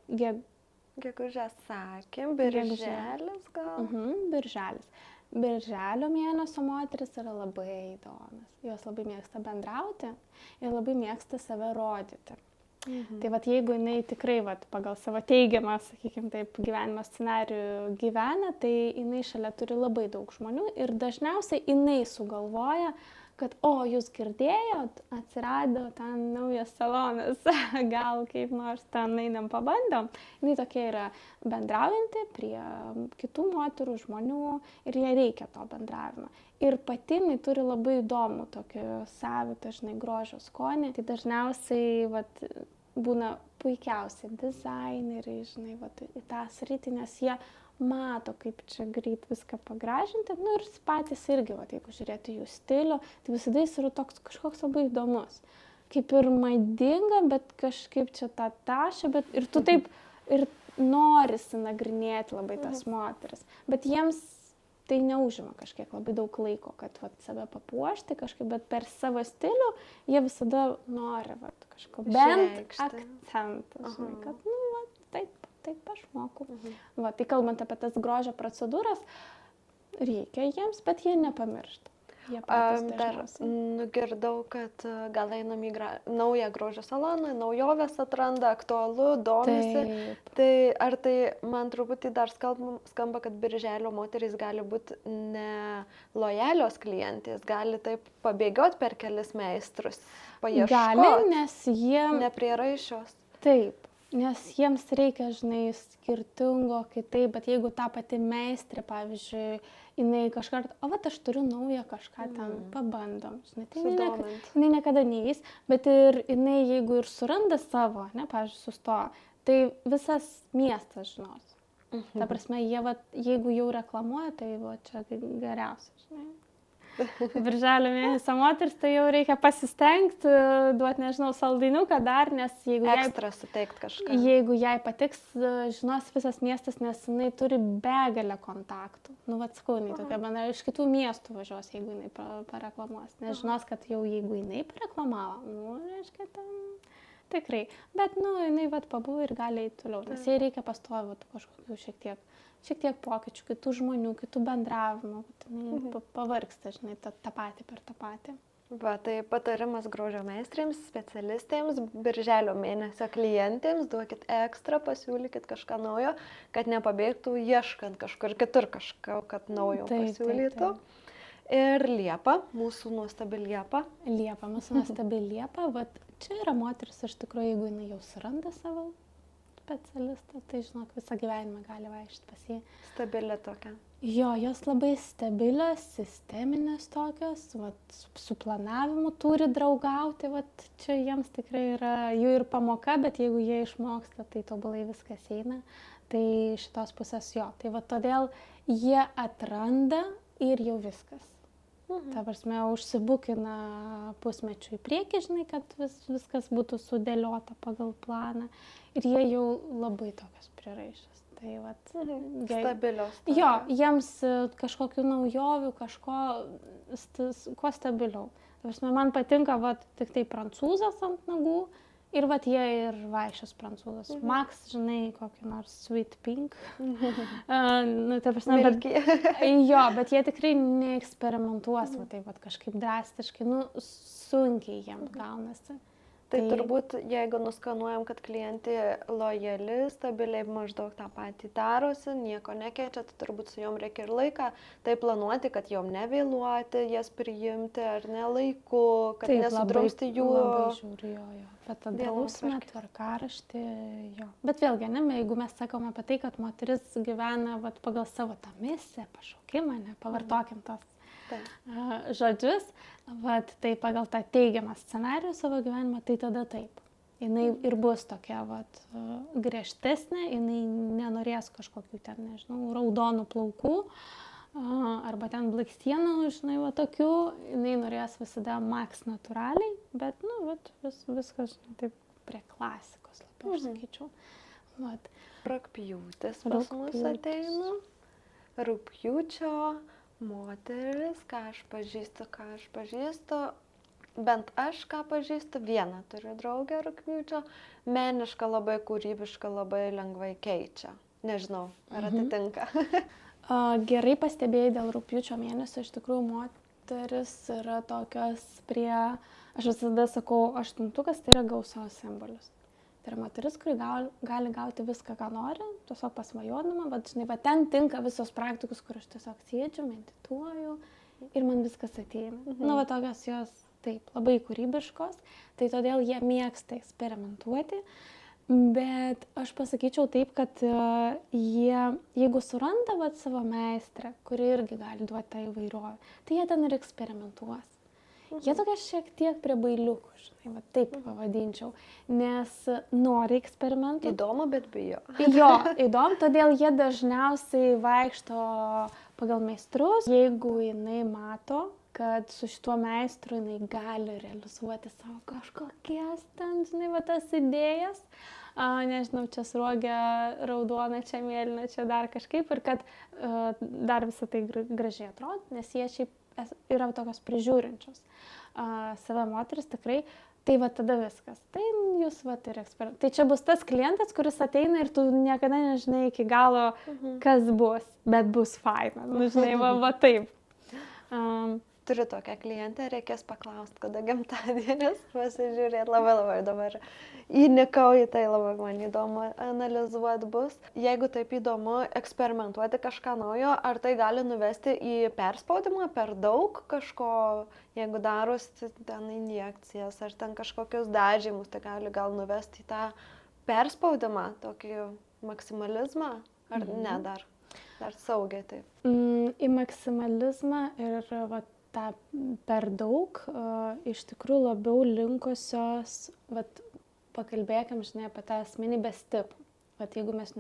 Gegužės sakėm, birželis gal? Birželis. Birželio mėnesio moteris yra labai įdomios. Jos labai mėgsta bendrauti ir labai mėgsta save rodyti. Tai vat, jeigu jinai tikrai vat, pagal savo teigiamą, sakykime taip, gyvenimo scenarijų gyvena, tai jinai šalia turi labai daug žmonių ir dažniausiai jinai sugalvoja, kad, jūs girdėjot, atsirado ten naujas salonas, gal kaip nors ten einam pabandom. Jinai tokia yra bendraujanti prie kitų moterų, žmonių ir jai reikia to bendravimo. Ir pati jinai turi labai įdomų tokį savitą, žinai, grožio skonį. Tai dažniausiai vat, būna puikiausiai dizaineriai, žinai, vat, į tą sritį, nes jie mato, kaip čia greit viską pagražinti. Nu ir patys irgi, vat, jeigu žiūrėti jų stilių, tai visada jis yra toks kažkoks labai įdomus. Kaip ir madinga, bet kažkaip čia tą tašą, bet ir tu taip ir norisi nagrinėti labai tas moteris. Bet jiems tai neužima kažkiek labai daug laiko, kad vat, save papuošti kažkaip, bet per savo stilių jie visada nori vat, kažko bent akcentą, žinai, kad nu, vat, taip aš moku. Va, tai kalbant apie tas grožio procedūras, reikia jiems, bet jie nepamiršta. Jie dar nugirdau, kad gal einam į naują grožio saloną, naujoves atranda, aktualu, domisi. Taip. Tai ar tai man truputį dar skamba, kad birželio moterys gali būti nelojalios klientės, gali taip pabėgioti per kelis meistrus, paieškoti. Gali, nes jie... Nepriraišios. Taip. Nes jiems reikia, žinai, skirtingo kitaip, bet jeigu ta pati meistrė, pavyzdžiui, jinai kažkart, vat aš turiu naują kažką ten, pabandom, žinai, tai jinai niekada neįs, bet ir jinai, jeigu ir suranda savo, ne, pavyzdžiui, sustoja, tai visas miestas žinos. Ta prasme, jie, vat, jeigu jau reklamuoja, tai va, čia geriausia, žinai. Birželio mėnesio moteris, tai jau reikia pasistengti, duoti, nežinau, saldainiuką dar, nes jeigu ekstra suteikt kažką. Jeigu jai patiks, žinos visas miestas, nes jinai turi begalę kontaktų. Nu, vat sakau, jinai tokia bendra, iš kitų miestų važiuos, jeigu jinai pareklamuos. Nes žinos, kad jau jeigu jinai pareklamavo, nu, reiškia, ten tikrai. Bet, nu, jinai vat pabuvo ir gali eiti toliau, nes jai reikia pastovi kažkokių šiek tiek pokyčių, kitų žmonių, kitų bendravimų, pavargsta, žinai, tą patį per tą patį. Va, tai patarimas grožio meistrėms, specialistėms, birželio mėnesio klientėms, duokit ekstra, pasiūlykit kažką naujo, kad nepabėgtų ieškant kažkur kitur kažką, kad naujo pasiūlytų. Ir Liepa, mūsų nuostabi Liepa. Liepa, mūsų nuostabi Liepa, va, čia yra moteris, iš tikrųjų, jeigu jinai jau suranda savo specialistą, tai žinok, visą gyvenimą gali vaikščioti pas jį. Stabili tokia. Jo, jos labai stabilios, sisteminės tokios, vat, su planavimu turi draugauti, vat, čia jiems tikrai yra jų ir pamoka, bet jeigu jie išmoksta, tai tobulai viskas eina, tai šitos pusės jo. Tai vat, todėl jie atranda ir jau viskas. Ta prasme, užsibukina pusmečių į priekį, žinai, kad viskas būtų sudėliota pagal planą. Ir jie jau labai tokios priraišės. Tai vat, stabilios. Jo, jiems kažkokių naujovių, kuo stabiliau. Ta prasme, man patinka vat, tik tai prancūzas ant nagų. Ir vat jie ir vaikščios prancūzas. Max, žinai, kokį nors sweet pink. Nu, ta prasme, bet jie tikrai neeksperimentuos, tai vat kažkaip drastiškai, nu, sunkiai jiems gaunasi. Tai turbūt, jeigu nuskanuojam, kad klientė lojali, stabiliai maždaug tą patį darosi, nieko nekeičia, tai turbūt su jom reikia ir laiką tai planuoti, kad jom nevėluoti, jas priimti ar ne laiku, kad nesudrausti jų. Labai žiūri, jo. Bet tą drausmę, tvarkaraštį, jo. Bet vėlgi, ne, jeigu mes sakome apie tai, kad moteris gyvena vat, pagal savo tą misiją, pašaukimą, ne, pavartokim tos žodžius, vat, tai pagal tą teigiamą scenarijų savo gyvenimą, tai tada taip. jinai ir bus tokia griežtesnė, jinai nenorės kažkokių ten, nežinau, raudonų plaukų arba ten blakstienų, žinai, tokių, jinai norės visada maks natūraliai, bet, viskas, žinai, taip prie klasikos, labiau aš sakyčiau. Rugpjūtis pas mus ateina. Rugpjūčio moteris, ką aš pažįstu, bent aš ką pažįstu, vieną turiu draugę rugpjūčio, meniška, labai kūrybiška, labai lengvai keičia. Nežinau, ar atitinka. Gerai pastebėjai dėl rugpjūčio mėnesio, iš tikrųjų moteris yra tokios aš visada sakau, 8 tai yra gausos simbolis. Tai yra moteris, kuri gali gauti viską, ką nori, tiesiog pasvajodama, bet žinai, ten tinka visos praktikos, kur aš tiesiog sėdžiu, medituoju ir man viskas ateina. Tokios jos, taip, labai kūrybiškos, tai todėl jie mėgsta eksperimentuoti. Bet aš pasakyčiau taip, kad jie, jeigu suranda savo meistrę, kuri irgi gali duoti tą įvairovę, tai jie ten ir eksperimentuos. Jie tokia šiek tiek prie bailiukų, žinai, taip pavadinčiau, nes nori eksperimentų. Įdomu, bet bijo. Jo, įdomu, todėl jie dažniausiai vaikšto pagal meistrus, jeigu jinai mato, kad su šituo meistru jinai gali realizuoti savo kažkokias ten, žinai, tas idėjas. Nežinau, čia sruogia raudona, čia mėlyna, čia dar kažkaip ir kad dar visą tai gražiai atrodo, nes jie šiaip yra tokios prižiūrinčios save moteris tikrai, tai tada viskas. Tai jūs ir eksperimentuojate. Tai čia bus tas klientas, kuris ateina ir tu niekada nežinai iki galo, kas bus, bet bus faina. Žinai, taip. Turiu tokią klientę, reikės paklausti, kada gimtadienis, pasižiūrėti, labai dabar įnikau į tai, labai man įdomu analizuoti bus. Jeigu taip įdomu eksperimentuoti kažką naujo, ar tai gali nuvesti į perspaudimą per daug kažko, jeigu darosi ten injekcijas ar ten kažkokius dažymus, tai gali gal nuvesti į tą perspaudimą, tokį maksimalizmą, ar ne dar saugiai taip? Į maksimalizmą ir tą per daug iš tikrųjų labiau linkusios, pakalbėkim, žinai, apie tą asmenybės tipą. Jeigu mes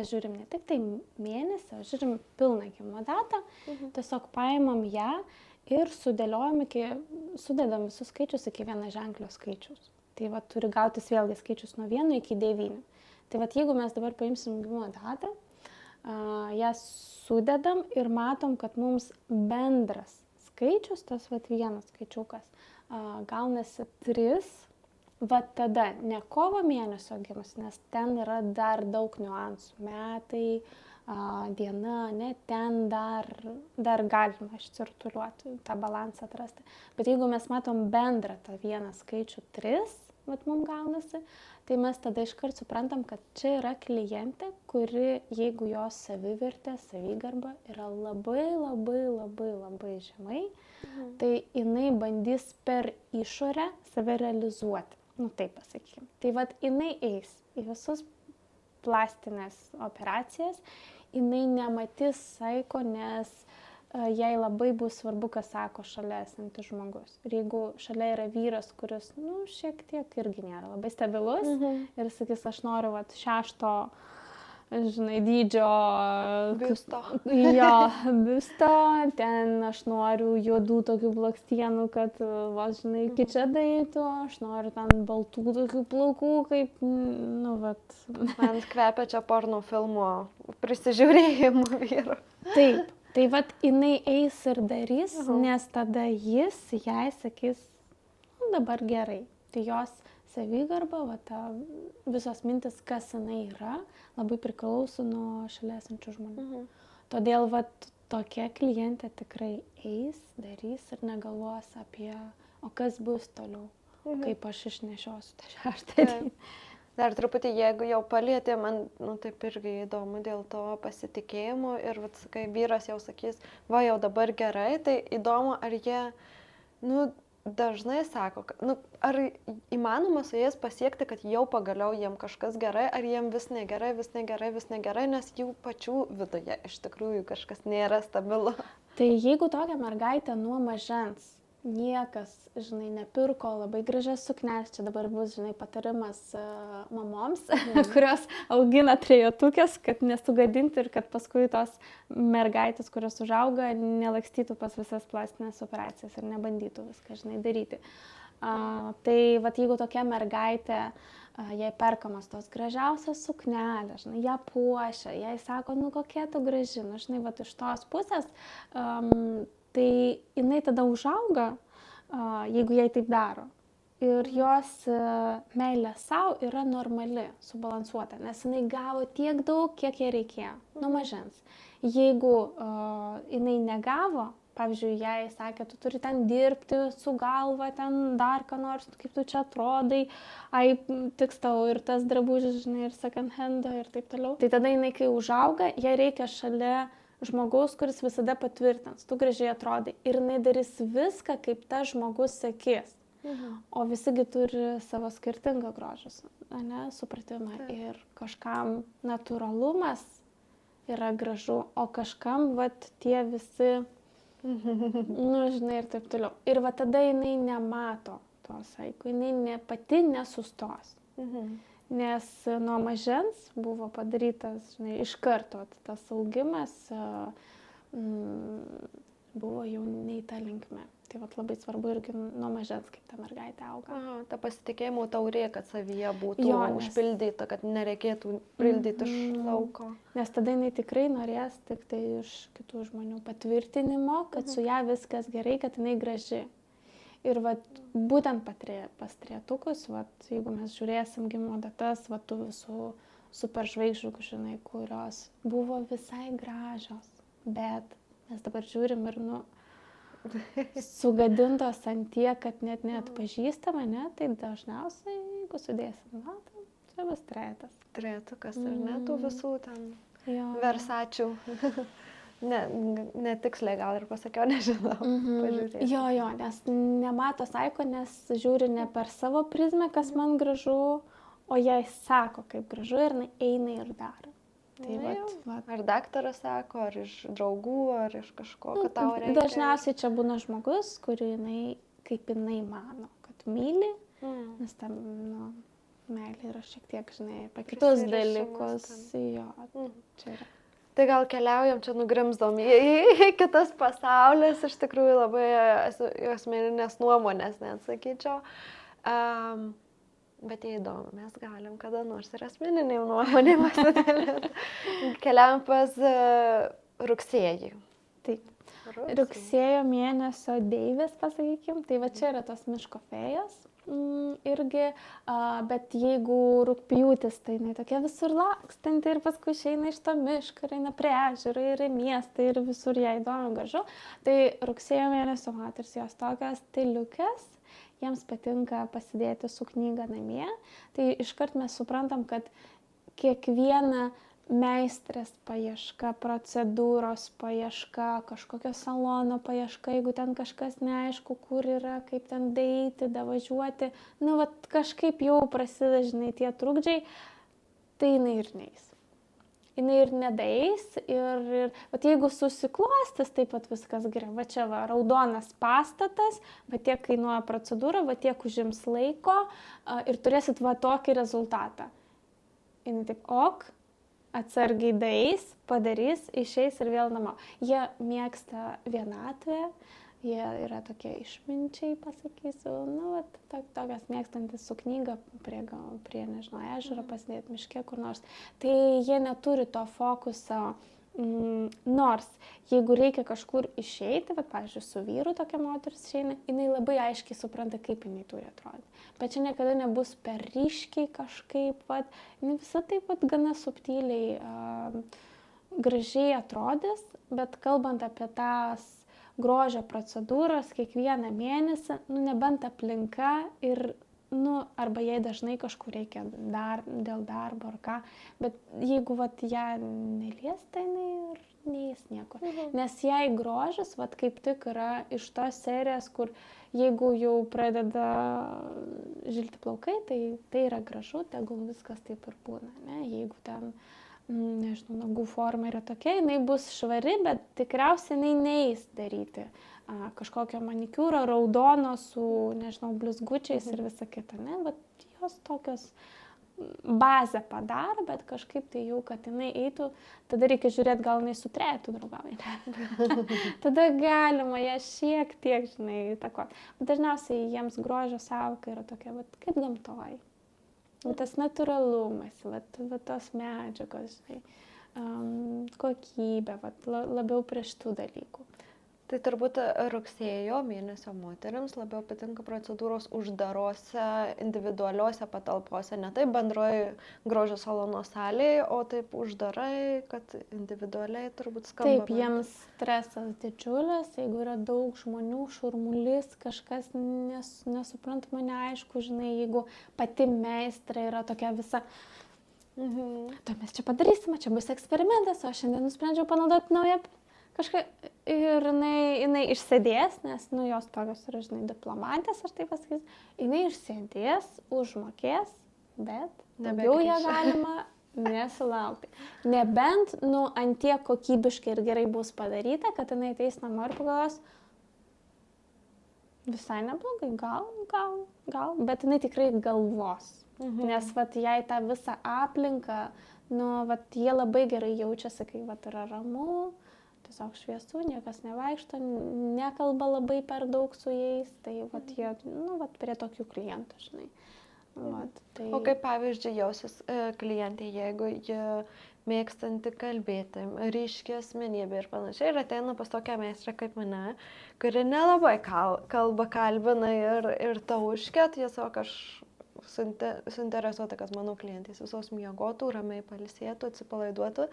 žiūrim ne tik tai mėnesį, o žiūrim pilną gimimo datą, tiesiog paimam ją ir sudedam visus skaičius iki vienaženklio skaičiaus. Tai turi gautis vėlgi skaičius nuo 1 iki 9. Tai jeigu mes dabar paimsim gimimo datą, ją sudedam ir matom, kad mums bendras skaičius, tas vienas skaičiukas, gaunasi 3, tada ne kovo mėnesio gimus, nes ten yra dar daug niuansų, metai, diena, ne, ten dar galima išcirtuliuoti, tą balansą atrasti. Bet jeigu mes matom bendrą tą vieną skaičių 3, mums gaunasi, tai mes tada iškart suprantam, kad čia yra klientė, kuri, jeigu jos savivertė, savigarba yra labai žemai, tai jinai bandys per išorę save realizuoti. Taip pasakykim. Tai jinai eis į visus plastinės operacijas, jinai nematys saiko, nes jai labai bus svarbu, kas sako šalia esantis žmogus. Ir jeigu šalia yra vyras, kuris, šiek tiek irgi nėra labai stabilus ir sakys, aš noriu 6, žinai, dydžio biusto. Jo, biusto, ten aš noriu juodų tokių blakstienų, kad, žinai, iki čia daitų, aš noriu ten baltų tokių plaukų, kaip, Man kvepia čia porno filmo prisižiūrėjimų vyru. Taip. Tai jinai eis ir darys, nes tada jis jai sakys, dabar gerai. Tai jos savigarba, visos mintis, kas jinai yra, labai priklauso nuo šalia esančių žmonių. Todėl tokia klientė tikrai eis, darys ir negalvos apie, o kas bus toliau, kaip aš išnešiosiu tą 6 dieną. Dar truputį, jeigu jau palietė, man taip irgi įdomu dėl to pasitikėjimo ir kai vyras jau sakys, jau dabar gerai, tai įdomu, ar jie, dažnai sako, ar įmanoma su jais pasiekti, kad jau pagaliau jiem kažkas gerai, ar jiem vis negerai, nes jų pačių viduje iš tikrųjų kažkas nėra stabilu. Tai jeigu tokia mergaitė nuo mažens niekas, žinai, nepirko labai gražias sukneles. Čia dabar bus, žinai, patarimas mamoms, kurios augina trejotukės, kad nesugadinti ir kad paskui tos mergaitės, kurios užauga, nelakstytų pas visas plastinės operacijas ir nebandytų viską, žinai, daryti. Tai vat, jeigu tokia mergaitė, jai perkamas tos gražiausias suknelės, žinai, ją puošia, jai sako, nu kokia tu graži, nu, žinai, vat, iš tos pusės, tai jinai tada užauga, jeigu jai taip daro. Ir jos meilė savo yra normali, subalansuota, nes jinai gavo tiek daug, kiek jai reikėjo, nuo mažens. Jeigu jinai negavo, pavyzdžiui, jai sakė, tu turi ten dirbti su galva, ten dar ką nors, kaip tu čia atrodai, ai, tiks tau ir tas drabužis, žinai, ir second hando ir taip toliau. Tai tada jinai, kai užauga, jai reikia šalia žmogaus, kuris visada patvirtins, tu gražiai atrodai. Ir jinai darys viską, kaip tas žmogus sakys. O visigi turi savo skirtingą grožį, ne, supratimą. Ir kažkam natūralumas yra gražu, o kažkam, vat, tie visi, nu, žinai, ir taip toliau. Ir va tada jinai nemato to saiko, jinai pati nesustos. Nes nuo mažens buvo padarytas, žinai, iš karto tas augimas buvo jau ne į tą linkmę. Tai vat labai svarbu irgi nuo mažens, kaip ta mergaitė auga. Ta pasitikėjimo taurė, kad savyje būtų užpildyta, kad nereikėtų pildyti iš lauko. Nes tada jinai tikrai norės tik tai iš kitų žmonių patvirtinimo, kad su ją viskas gerai, kad jinai graži. Ir vat, būtent pas trejetukus, jeigu mes žiūrėsim gimimo datas, tų visų superžvaigždžių, žinai, kurios buvo visai gražios, bet mes dabar žiūrim ir, nu, sugadintos ant tiek, kad net neatpažįstama, ne, tai dažniausiai, jeigu sudėsim, tai čia bus trejetas. Trejetukas, ar ne, tų visų ten versačių. Netiksliai gal ir pasakiau, nežinau. Pažiūrėsiu. Jo, nes nemato saiko, nes žiūri ne per savo prizmę, kas man gražu, o jai sako, kaip gražu ir eina ir daro. Tai vat. Ar daktaras sako, ar iš draugų, ar iš kažko, kad tau reikia. Dažniausiai čia būna žmogus, kurį jinai, kaip jinai mano, kad myli, nes tam, nu, meilė yra šiek tiek, žinai, apie kitus dalykus. Jo, čia yra. Tai gal keliaujam, čia nugrimzdom į kitas pasaulis, iš tikrųjų labai asmeninės nuomonės, net sakyčiau. Bet jei įdomu, mes galim kada nors ir asmeniniai nuomonė pasidalinti. Keliaujam pas rugsėjį. Taip. Rugsėjo mėnesio deivės, pasakykim, tai va čia yra tos miško fėjos irgi, bet jeigu rugpjūtis, tai jinai tokia visur lakstanti ir paskui išeina iš to miško, ir eina prie ežero, ir į miestą, ir visur ją įdomu gražu. Tai rugsėjo mėnesio moteris jos tokios stiliukės, jiems patinka pasidėti su knyga namie, tai iškart mes suprantam, kad kiekviena meistrės paieška, procedūros paieška, kažkokio salono paieška, jeigu ten kažkas neaišku, kur yra, kaip ten daeiti, davažiuoti, nu, vat kažkaip jau prasideda, žinai, tie trukdžiai, tai jinai ir neis. Jinai ir nedaeis ir vat jeigu susiklostys, taip pat viskas gerai. Va čia va, raudonas pastatas, va tiek kainuoja procedūra, va tiek užims laiko ir turėsit va tokį rezultatą. Jinai taip, ok, atsargiai daeis, padarys, išeis ir vėl namo. Jie mėgsta vienatvę, jie yra tokie išminčiai, pasakysiu, nu, tokias mėgstantis su knyga prie nežinau, ežero pasidėti miške kur nors. Tai jie neturi to fokuso, nors jeigu reikia kažkur išeiti, vat, pavyzdžiui, su vyru tokia moteris išeina, jinai labai aiškiai supranta, kaip jinai turi atrodyti. Bet čia niekada nebus per ryškiai kažkaip, vat, jinai visą taip pat gana subtiliai gražiai atrodys, bet kalbant apie tas grožio procedūros kiekvieną mėnesį, nu, nebent aplinka ir, nu, arba jai dažnai kažkur reikia dėl darbo ar ką, bet jeigu, vat, ją nelies, tai jinai ir neįs nieko. Nes jai grožis, vat, kaip tik yra iš tos serijos, kur jeigu jau pradeda žilti plaukai, tai yra gražu, tegul viskas taip ir būna, ne? Jeigu ten nežinau, nagų forma yra tokia, jinai bus švari, bet tikriausiai jinai neis daryti kažkokio manikiūro, raudono su, nežinau, blizgučiais ir visa kita, ne, bet jos tokios bazę padaro, bet kažkaip tai jau, kad jinai eitų, tada reikia žiūrėti, gal jinai su trejetu draugauja. Tada galima ją šiek tiek, žinai, įtakoti. Dažniausiai jiems grožio sąvoka yra tokia, kaip gamtoj. Tas natūralumas, tos medžiagos, žinai, kokybė, labiau prie šitų dalykų. Tai turbūt rugsėjo mėnesio moteriams labiau patinka procedūros uždarose, individualiuose patalpose, ne taip bendroji grožio salono salėje, o taip uždarai, kad individualiai turbūt skamba. Taip, jiems stresas didžiulis, jeigu yra daug žmonių, šurmulys, kažkas nesuprantama, neaišku, žinai, jeigu pati meistra yra tokia visa. Tai mes čia padarysime, čia bus eksperimentas, o šiandien nusprendžiau panaudoti naują kažką ir jinai išsėdės, nes, jos tokios yra, žinai, diplomatės, aš taip pasakys, jinai išsėdės, užmokės, bet daugiau ją galima nesulaukti. Nebent, ant tiek kokybiškai ir gerai bus padaryta, kad jinai ateis namo ir pagalvos, visai neblogai, gal, bet jinai tikrai galvos. Nes, jai tą visą aplinką, jie labai gerai jaučiasi, kai, yra ramu, tiesiog šviesu, niekas nevaikšto, nekalba labai per daug su jais, tai jie, prie tokių klientų, žinai. Tai... O kaip pavyzdžiui jausis klientai, jeigu jie mėgstanti kalbėti, ryški asmenybė ir panašiai, ir ateina pas tokią meistrę kaip mane, kuri nelabai kalbina ir tauškėt, tiesiog aš suinteresuota, kad mano klientais visos miegotų, ramiai pailsėtų, atsipalaiduotų.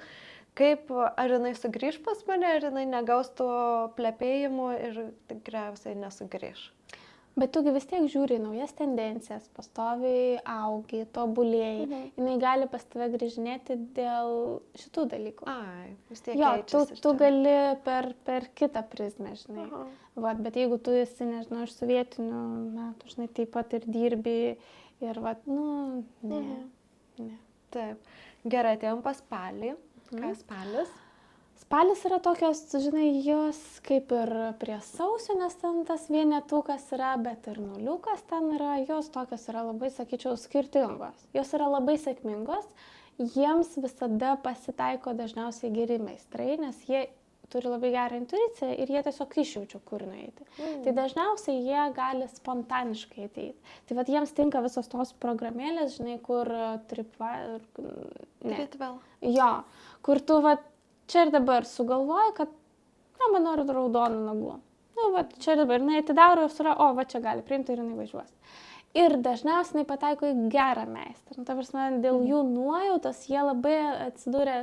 Kaip, ar jinai sugrįž pas mane, ar jinai negaus to plepėjimo ir tikriausiai nesugrįž. Bet tugi vis tiek žiūri naujas tendencijas, pastoviai augi, tobulėjai. Jinai gali pas tave grįžinėti dėl šitų dalykų. Ai, vis tiek jo, keičiasi. Tu gali per kitą prizmę, žinai. Bet jeigu tu esi, nežinau, iš sovietinių metų, žinai, taip pat ir dirbi ir ne. Taip. Gerai, atėjom pas spalį. Ką spalis? Spalis yra tokios, žinai, jos kaip ir prie sausio, nes ten tas vienetukas yra, bet ir nuliukas ten yra, jos tokios yra labai, sakyčiau, skirtingos. Jos yra labai sėkmingos, jiems visada pasitaiko dažniausiai geri meistrai, nes jie turi labai gerą intuiciją ir jie tiesiog išjaučia, kur nueiti. Tai dažniausiai jie gali spontaniškai ateiti. Tai jiems tinka visos tos programėlės, žinai, kur Jo, kur tu čia ir dabar sugalvoji, kad, man noriu raudonų nagų. Čia ir dabar, jinai atidaro ir sura, čia gali priimti ir jinai važiuos. Ir dažniausiai pataiko į gerą meistrą. Ta prasme, dėl jų nuojautos jie labai atsidūrė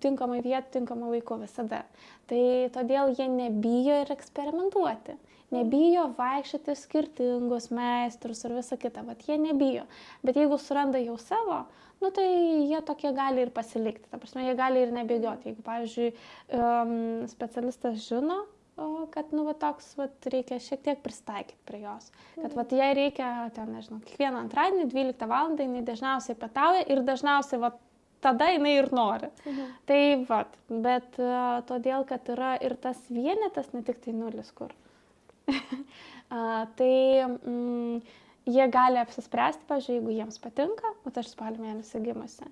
tinkamai vietą, tinkamą laiku visada. Tai todėl jie nebijo ir eksperimentuoti. Nebijo vaikščioti skirtingus meistrus ir visą kitą. Jie nebijo. Bet jeigu suranda jau savo, tai jie tokie gali ir pasilikti. Ta prasme, jie gali ir nebėgioti. Jeigu, pavyzdžiui, specialistas žino, kad, toks, reikia šiek tiek pristaikyti prie jos. Kad, jai reikia, nežinau, kiekvieną antradienį, 12 val. Jinai dažniausiai pietauja ir dažniausiai, tada jinai ir nori. Tai, bet todėl, kad yra ir tas vienetas, ne tik tai nulis kur. Tai jie gali apsispręsti, pavyzdžiui, jeigu jiems patinka, aš spalio mėnesį gimusi.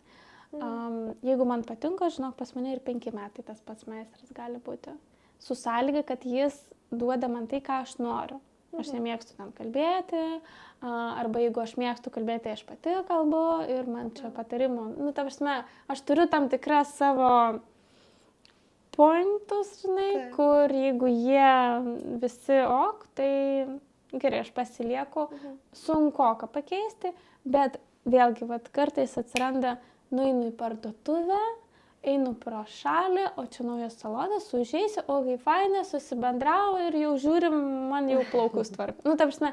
Jeigu man patinka, žinok, pas mane ir 5 metai tas pats meistras gali būti. Su sąlyga, kad jis duoda man tai, ką aš noriu. Aš nemėgstu ten kalbėti, arba jeigu aš mėgstu kalbėti, aš pati kalbu ir man čia patarimų. Ta prasme, aš turiu tam tikras savo pointus, žinai, kur jeigu jie visi tai gerai, aš pasilieku, sunkoka pakeisti, bet vėlgi, kartais atsiranda, nueinu į parduotuvę, einu pro šalį, o čia naujas salonas, užeisiu, kaip fainai, susibendravo ir jau žiūrim, man jau plaukus tvarko. Ta prasme,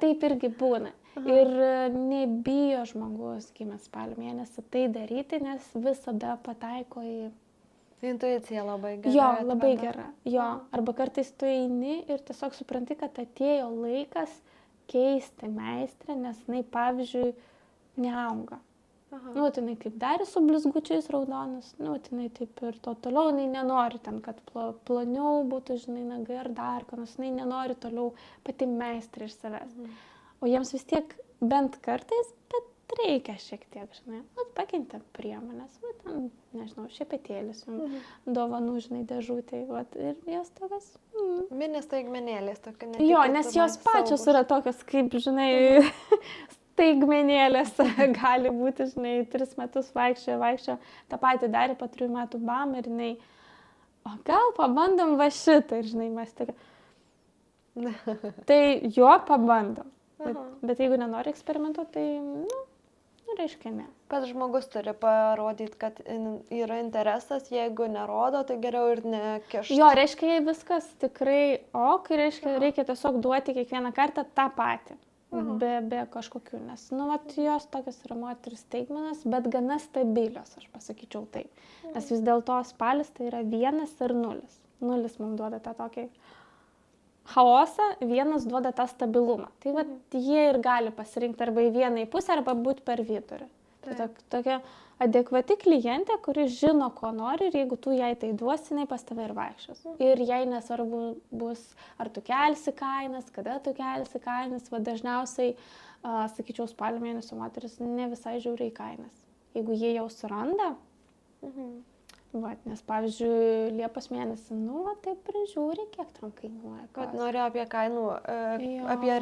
taip irgi būna. Ir nebijo žmogus gimęs spalio mėnesį tai daryti, nes visada pataiko į... Intuicija labai gera. Jo, labai gera. Jo, arba kartais tu eini ir tiesiog supranti, kad atėjo laikas keisti meistrę, nes jinai, pavyzdžiui, neauga. Nu, vat jinai taip darė su blizgučiais raudonis, nu, vat jinai taip ir to toliau, jinai nenori ten, kad ploniau būtų, žinai, nagai ar dar, kad jinai nenori toliau pati meistrė iš savęs. O jiems vis tiek bent kartais, bet reikia šiek tiek, žinai, vat pakentė priemonės, vat, nežinau, šepetėlis, dovanų, žinai, dėžutėj, vat, ir jos tokios. Mini staigmenėlės tokia. Jo, nes jos pačios yra tokios, kaip, žinai, staigmenėlės gali būti, žinai, 3 metus vaikščiojo, tą patį darė po 3 metų bam ir jinai, o gal pabandom va šitą, ir žinai, mes tokia. Tai jo pabandom, bet jeigu nenori eksperimentuoti, tai, nu, reiškia ne. Kad žmogus turi parodyti, kad yra interesas, jeigu nerodo, tai geriau ir nekišti. Jo, reiškia, jei viskas tikrai reiškia, reikia tiesiog duoti kiekvieną kartą tą patį. Be kažkokių, nes, nu, vat, jos tokios yra moteris staigmenos, bet gana stabilios, aš pasakyčiau taip. Nes vis dėlto spalis tai yra 1 ir 0. 0 mums duoda tą tokį chaosą, 1 duoda tą stabilumą. Tai vat, jie ir gali pasirinkti arba į vieną į pusę, arba būti per vidurį. Tai tokia adekvati klientė, kuri žino, ko nori, ir jeigu tu jai tai duosi, jinai pas tave ir vaikščios. Ir jai nesvarbu bus, ar tu kelsi kainas, kada tu kelsi kainas, va dažniausiai, sakyčiau, spalio mėnesio moteris ne visai žiūri į kainas. Jeigu jie jau suranda, va, nes pavyzdžiui, Liepos mėnesį, nu, va, taip prižiūri, kiek tam kainuoja. Kad noriu apie kainų, apie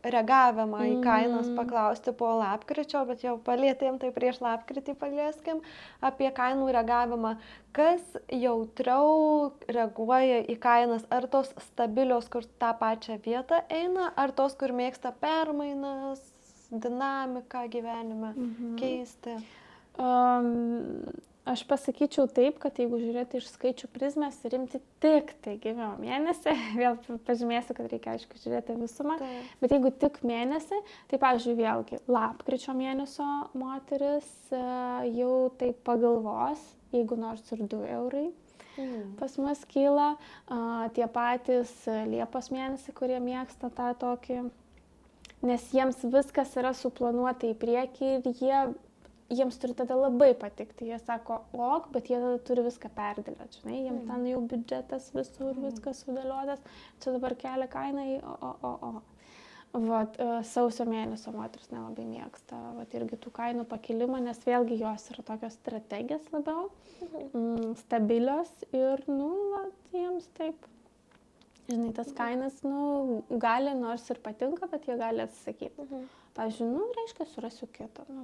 reagavimą į kainas paklausti po lapkričio, bet jau palėtėm, tai prieš lapkritį palieskim apie kainų reagavimą. Kas jautriau reaguoja į kainas? Ar tos stabilios, kur tą pačią vietą eina, ar tos, kur mėgsta permainas, dinamiką gyvenime keisti? Aš pasakyčiau taip, kad jeigu žiūrėti iš skaičių prizmės ir imti tik tai gimimo mėnesį, vėl pažymėsiu, kad reikia, aišku, žiūrėti visumą, bet jeigu tik mėnesį, tai, pavyzdžiui, vėlgi, lapkričio mėnesio moteris jau taip pagalvos, jeigu nors ir 2 eurai pas mus kyla, tie patys Liepos mėnesį, kurie mėgsta tą tokį, nes jiems viskas yra suplanuota į priekį ir jiems turi tada labai patikti. Jie sako, bet jie turi viską perdėlioti, žinai, jiems ten jau biudžetas visur, viskas sudėliotas, čia dabar kelia kainą į Vat, sausio mėnesio moteris nelabai mėgsta, vat, irgi tų kainų pakilimą, nes vėlgi jos yra tokios strategijos labiau, stabilios ir, nu, vat, jiems taip. Žinai, tas kainas, nu, gali, nors ir patinka, bet jie gali atsisakyti. Pavyzdžiui, nu, reiškia, surasiu kitą. Nu,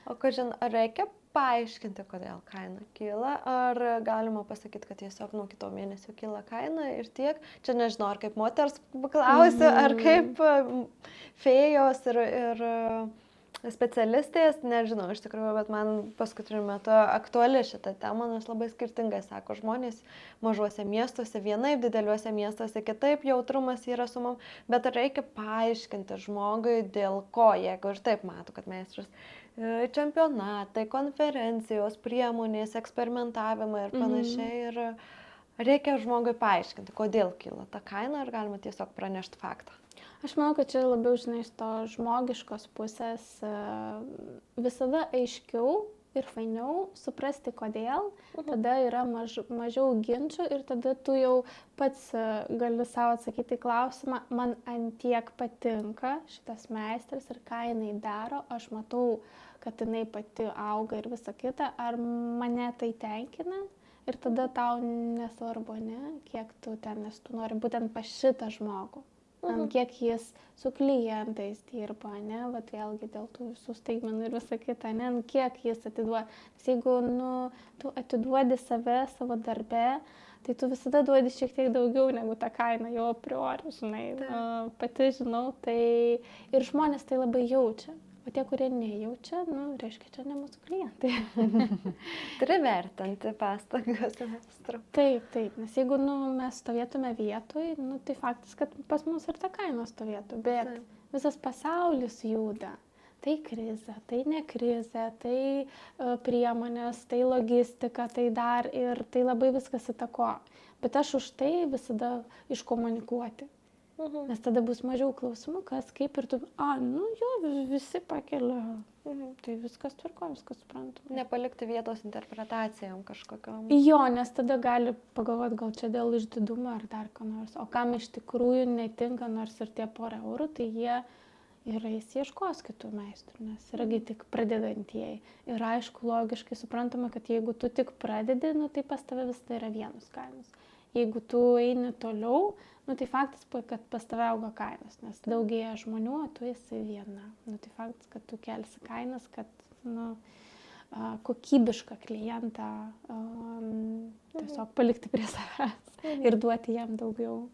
o kažin, ar reikia paaiškinti, kodėl kaina kyla, ar galima pasakyti, kad tiesiog nuo kito mėnesio kyla kaina ir tiek? Čia nežinau, ar kaip moters paklausiu, ar kaip fėjos ir specialistės, nežinau, iš tikrųjų, bet man paskutiniu metu aktuali šita tema, nes labai skirtingai sako žmonės mažuose miestuose, vienaip, dideliuose miestuose, kitaip jautrumas yra su mum, bet reikia paaiškinti žmogui, dėl ko, jeigu ir taip mato, kad meistras čempionatai, konferencijos, priemonės, eksperimentavimai ir panašiai. Ir reikia žmogui paaiškinti, kodėl kyla ta kaina, ar galima tiesiog pranešti faktą. Aš manau, kad čia labiau, žinai, iš to žmogiškos pusės visada aiškiau ir fainiau suprasti, kodėl, tada yra mažiau ginčių ir tada tu jau pats gali savo atsakyti į klausimą, man antiek patinka šitas meistras ir ką jinai daro, aš matau, kad jinai pati auga ir visa kita, ar mane tai tenkina ir tada tau nesvarbu, ne, kiek tu ten, nes tu nori būtent pas šitą žmogų. Kiek jis su klientais dirba, ne, vat vėlgi dėl tų visų staigmenų ir visa kita, ne, kiek jis atiduoda. Nes jeigu, nu, tu atiduodi save savo darbe, tai tu visada duodi šiek tiek daugiau negu tą kainą jau a priori, žinai. Pati žinau, tai ir žmonės tai labai jaučia. O tie, kurie nejaučia, nu, reiškia, čia ne mūsų klientai. Turi vertinti pastangas meistrų. Taip, nes jeigu, nu, mes stovėtume vietoj, nu, tai faktas, kad pas mus ir ta kaina stovėtų, bet visas pasaulis juda. Tai krizė, tai ne krizė, tai priemonės, tai logistika, tai dar ir tai labai viskas įtako. Bet aš už tai visada iškomunikuoti. Nes tada bus mažiau klausimų, kas, kaip ir tu, nu jo, visi pakelia, tai viskas tvarko, viskas suprantama. Nepalikti vietos interpretacijom kažkokiam. Jo, nes tada gali pagalvoti, gal čia dėl išdidumo ar dar ką nors, o kam iš tikrųjų netinka nors ir tie 1 eurų, tai jie ir jis ieškos kitų meistrų, nes yragi tik pradedantieji. Ir aišku, logiškai suprantama, kad jeigu tu tik pradedi, nu tai pas tave visada yra vienos kainos. Jeigu tu eini toliau, nu tai faktas, kad pas tave auga kainos, nes daugėja žmonių, o tu esi viena. Nu tai faktas, kad tu kelsi kainas, kad kokybišką klientą tiesiog palikti prie savęs ir duoti jam daugiau.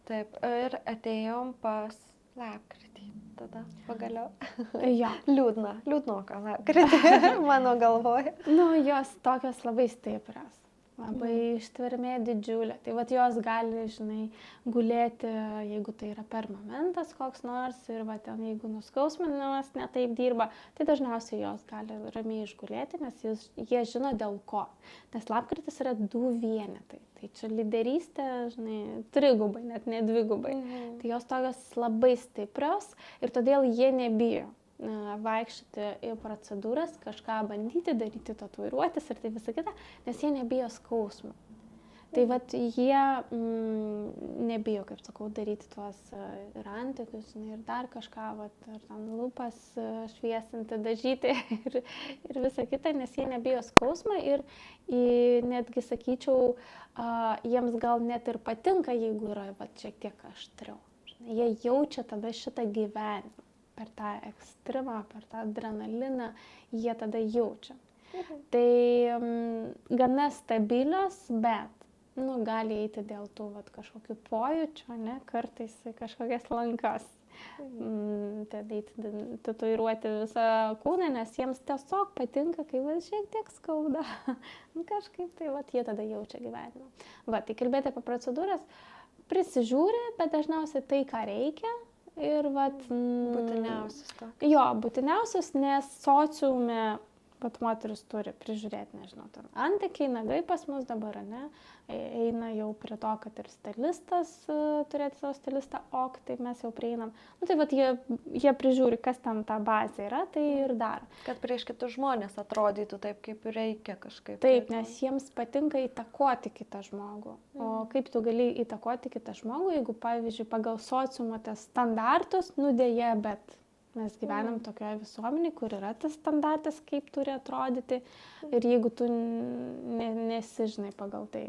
Taip, ir atėjom pas lapkritį tada pagaliau. Jo. Liūdnoka lapkritį mano galvoje. Nu, jos tokios labai stiprios. Labai ištvermė didžiulė. Tai vat jos gali, žinai, gulėti, jeigu tai yra per momentas koks nors ir va ten, jeigu nuskausminimas netaip dirba, tai dažniausiai jos gali ramiai išgulėti, nes jie žino dėl ko. Nes lapkritis yra 2 vienetai. Tai čia lyderystė, žinai, 3-gubai, net ne 2-gubai. Tai jos tokios labai stiprios ir todėl jie nebijo vaikščioti į procedūras, kažką bandyti, daryti, tatuiruotis ir tai visą kitą, nes jie nebijo skausmų. Tai vat jie nebijo, kaip sakau, daryti tuos ir antikius, ir dar kažką, vat, ir ten lūpas šviesinti, dažyti ir visą kitą, nes jie nebijo skausmą ir netgi sakyčiau, jiems gal net ir patinka, jeigu yra vat, šiek tiek aštriau. Jie jaučia tada šitą gyvenimą. Per tą ekstremą, per tą adrenaliną, jie tada jaučia. Tai gana stabilios, bet gali eiti dėl tų kažkokių pojūčių, ne, kartais kažkokias lankas. Tatuiruoti visą kūną, nes jiems tiesiog patinka, kai šiek tiek skauda. Kažkaip tai jie tada jaučia gyvenimą. Tai kalbėti apie procedūras, prisižiūri, bet dažniausiai tai, ką reikia. Ir būtiniausias to. Jo, būtiniausias, nes sociume moteris turi prižiūrėti, nežinau, ten antakiai, nagai pas mus dabar, ne, eina jau prie to, kad ir stilistas turėti savo stilistą, tai mes jau prieinam. Nu tai jie prižiūri, kas ten ta bazė yra, tai ir daro. Kad prieš kitus žmonės atrodytų taip, kaip reikia kažkaip. Taip, nes jiems patinka įtakoti kitą žmogų. O kaip tu gali įtakoti kitą žmogų, jeigu, pavyzdžiui, pagal sociumo tas standartus, dėja, bet mes gyvenam tokioje visuomenėje, kur yra tas standartas, kaip turi atrodyti. Ir jeigu tu nesižinai pagal tai,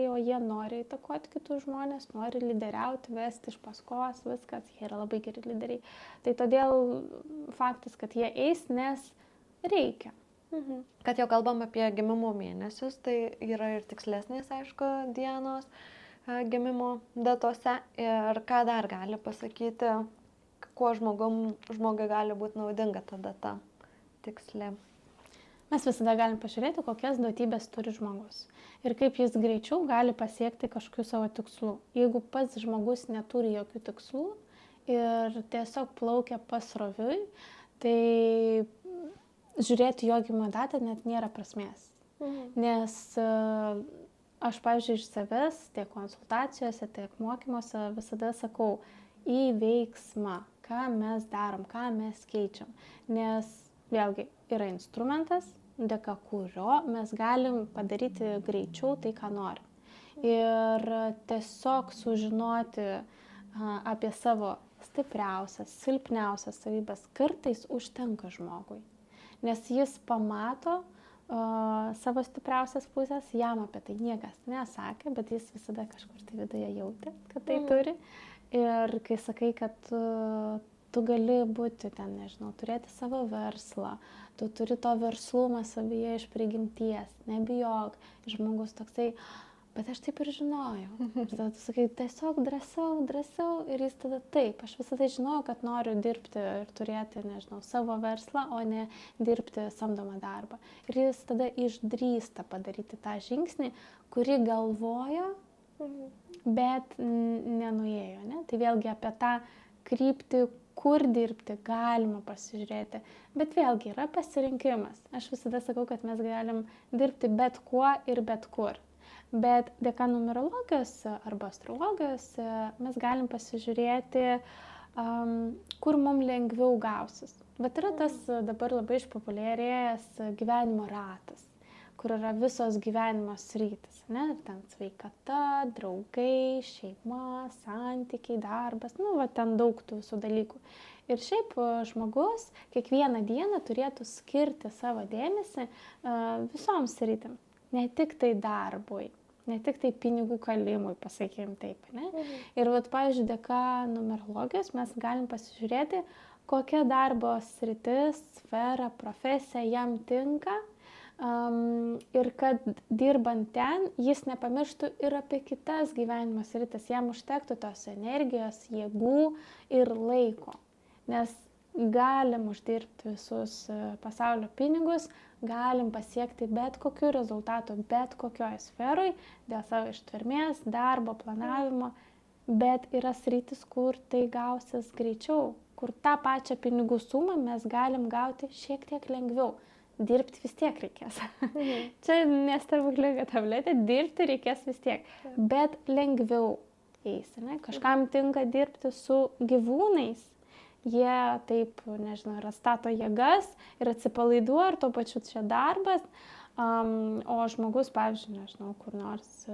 o jie nori įtakoti kitus žmonės, nori lyderiauti, vesti iš paskos, viskas, jie yra labai geri lyderiai. Tai todėl faktas, kad jie eis, nes reikia. Kad jau kalbam apie gimimo mėnesius, tai yra ir tikslesnės, aišku, dienos gimimo datose. Ir ką dar gali pasakyti, kuo žmogui gali būti naudinga ta data tiksli. Mes visada galim pažiūrėti, kokias duotybės turi žmogus ir kaip jis greičiau gali pasiekti kažkokių savo tikslų. Jeigu pats žmogus neturi jokių tikslų ir tiesiog plaukia pasroviui, tai žiūrėti jo gimimo datą net nėra prasmės. Nes aš, pavyzdžiui, iš savęs tiek konsultacijose, tiek mokymuose visada sakau į veiksmą, ką mes darom, ką mes keičiam. Nes vėlgi yra instrumentas, dėka kurio mes galim padaryti greičiau tai, ką norim. Ir tiesiog sužinoti apie savo stipriausias, silpniausias savybės kartais užtenka žmogui. Nes jis pamato savo stipriausias pusės, jam apie tai niekas nesakė, bet jis visada kažkur tai viduje jautė, kad tai turi. Ir kai sakai, kad tu gali būti ten, nežinau, turėti savo verslą, tu turi to verslumą savyje iš prigimties, nebijok, žmogus toksai, bet aš taip ir žinojau. Ir tada tu sakai, tiesiog drąsiau ir jis tada taip, aš visada žinojau, kad noriu dirbti ir turėti, nežinau, savo verslą, o ne dirbti samdomą darbą. Ir jis tada išdrįsta padaryti tą žingsnį, kurį galvojo, bet nenuėjo, ne? Tai vėlgi apie tą kryptį, kur dirbti, galima pasižiūrėti. Bet vėlgi yra pasirinkimas. Aš visada sakau, kad mes galim dirbti bet kuo ir bet kur. Bet dėka numerologijos arba astrologijos mes galim pasižiūrėti, kur mums lengviau gausis. Bet yra tas dabar labai išpopuliarėjęs gyvenimo ratas, kur yra visos gyvenimo sritis, ne? Ir ten sveikata, draugai, šeima, santykiai, darbas, ten daug tų visų dalykų. Ir šiaip žmogus kiekvieną dieną turėtų skirti savo dėmesį visoms sritim, ne tik tai darbui, ne tik tai pinigų kalimui, pasakykim taip, ne? Ir pavyzdžiui, dėka numerologijos mes galim pasižiūrėti, kokia darbo sritis, sfera, profesija jam tinka, ir kad dirbant ten jis nepamirštų ir apie kitas gyvenimo sritis, jam užtektų tos energijos, jėgų ir laiko. Nes galim uždirbti visus pasaulio pinigus, galim pasiekti bet kokiu rezultatu, bet kokioj sferoj, dėl savo ištvermės, darbo, planavimo, bet yra sritis, kur tai gausis greičiau, kur tą pačią pinigų sumą mes galim gauti šiek tiek lengviau. Dirbti vis tiek reikės. Čia nestebuklinga tabletė, dirbti reikės vis tiek, bet lengviau eis. Ne? Kažkam tinka dirbti su gyvūnais. Jie taip, nežinau, yra stato jėgas ir atsipalaiduoja, ir tuo pačiu čia darbas, o žmogus, pavyzdžiui, nežinau, kur nors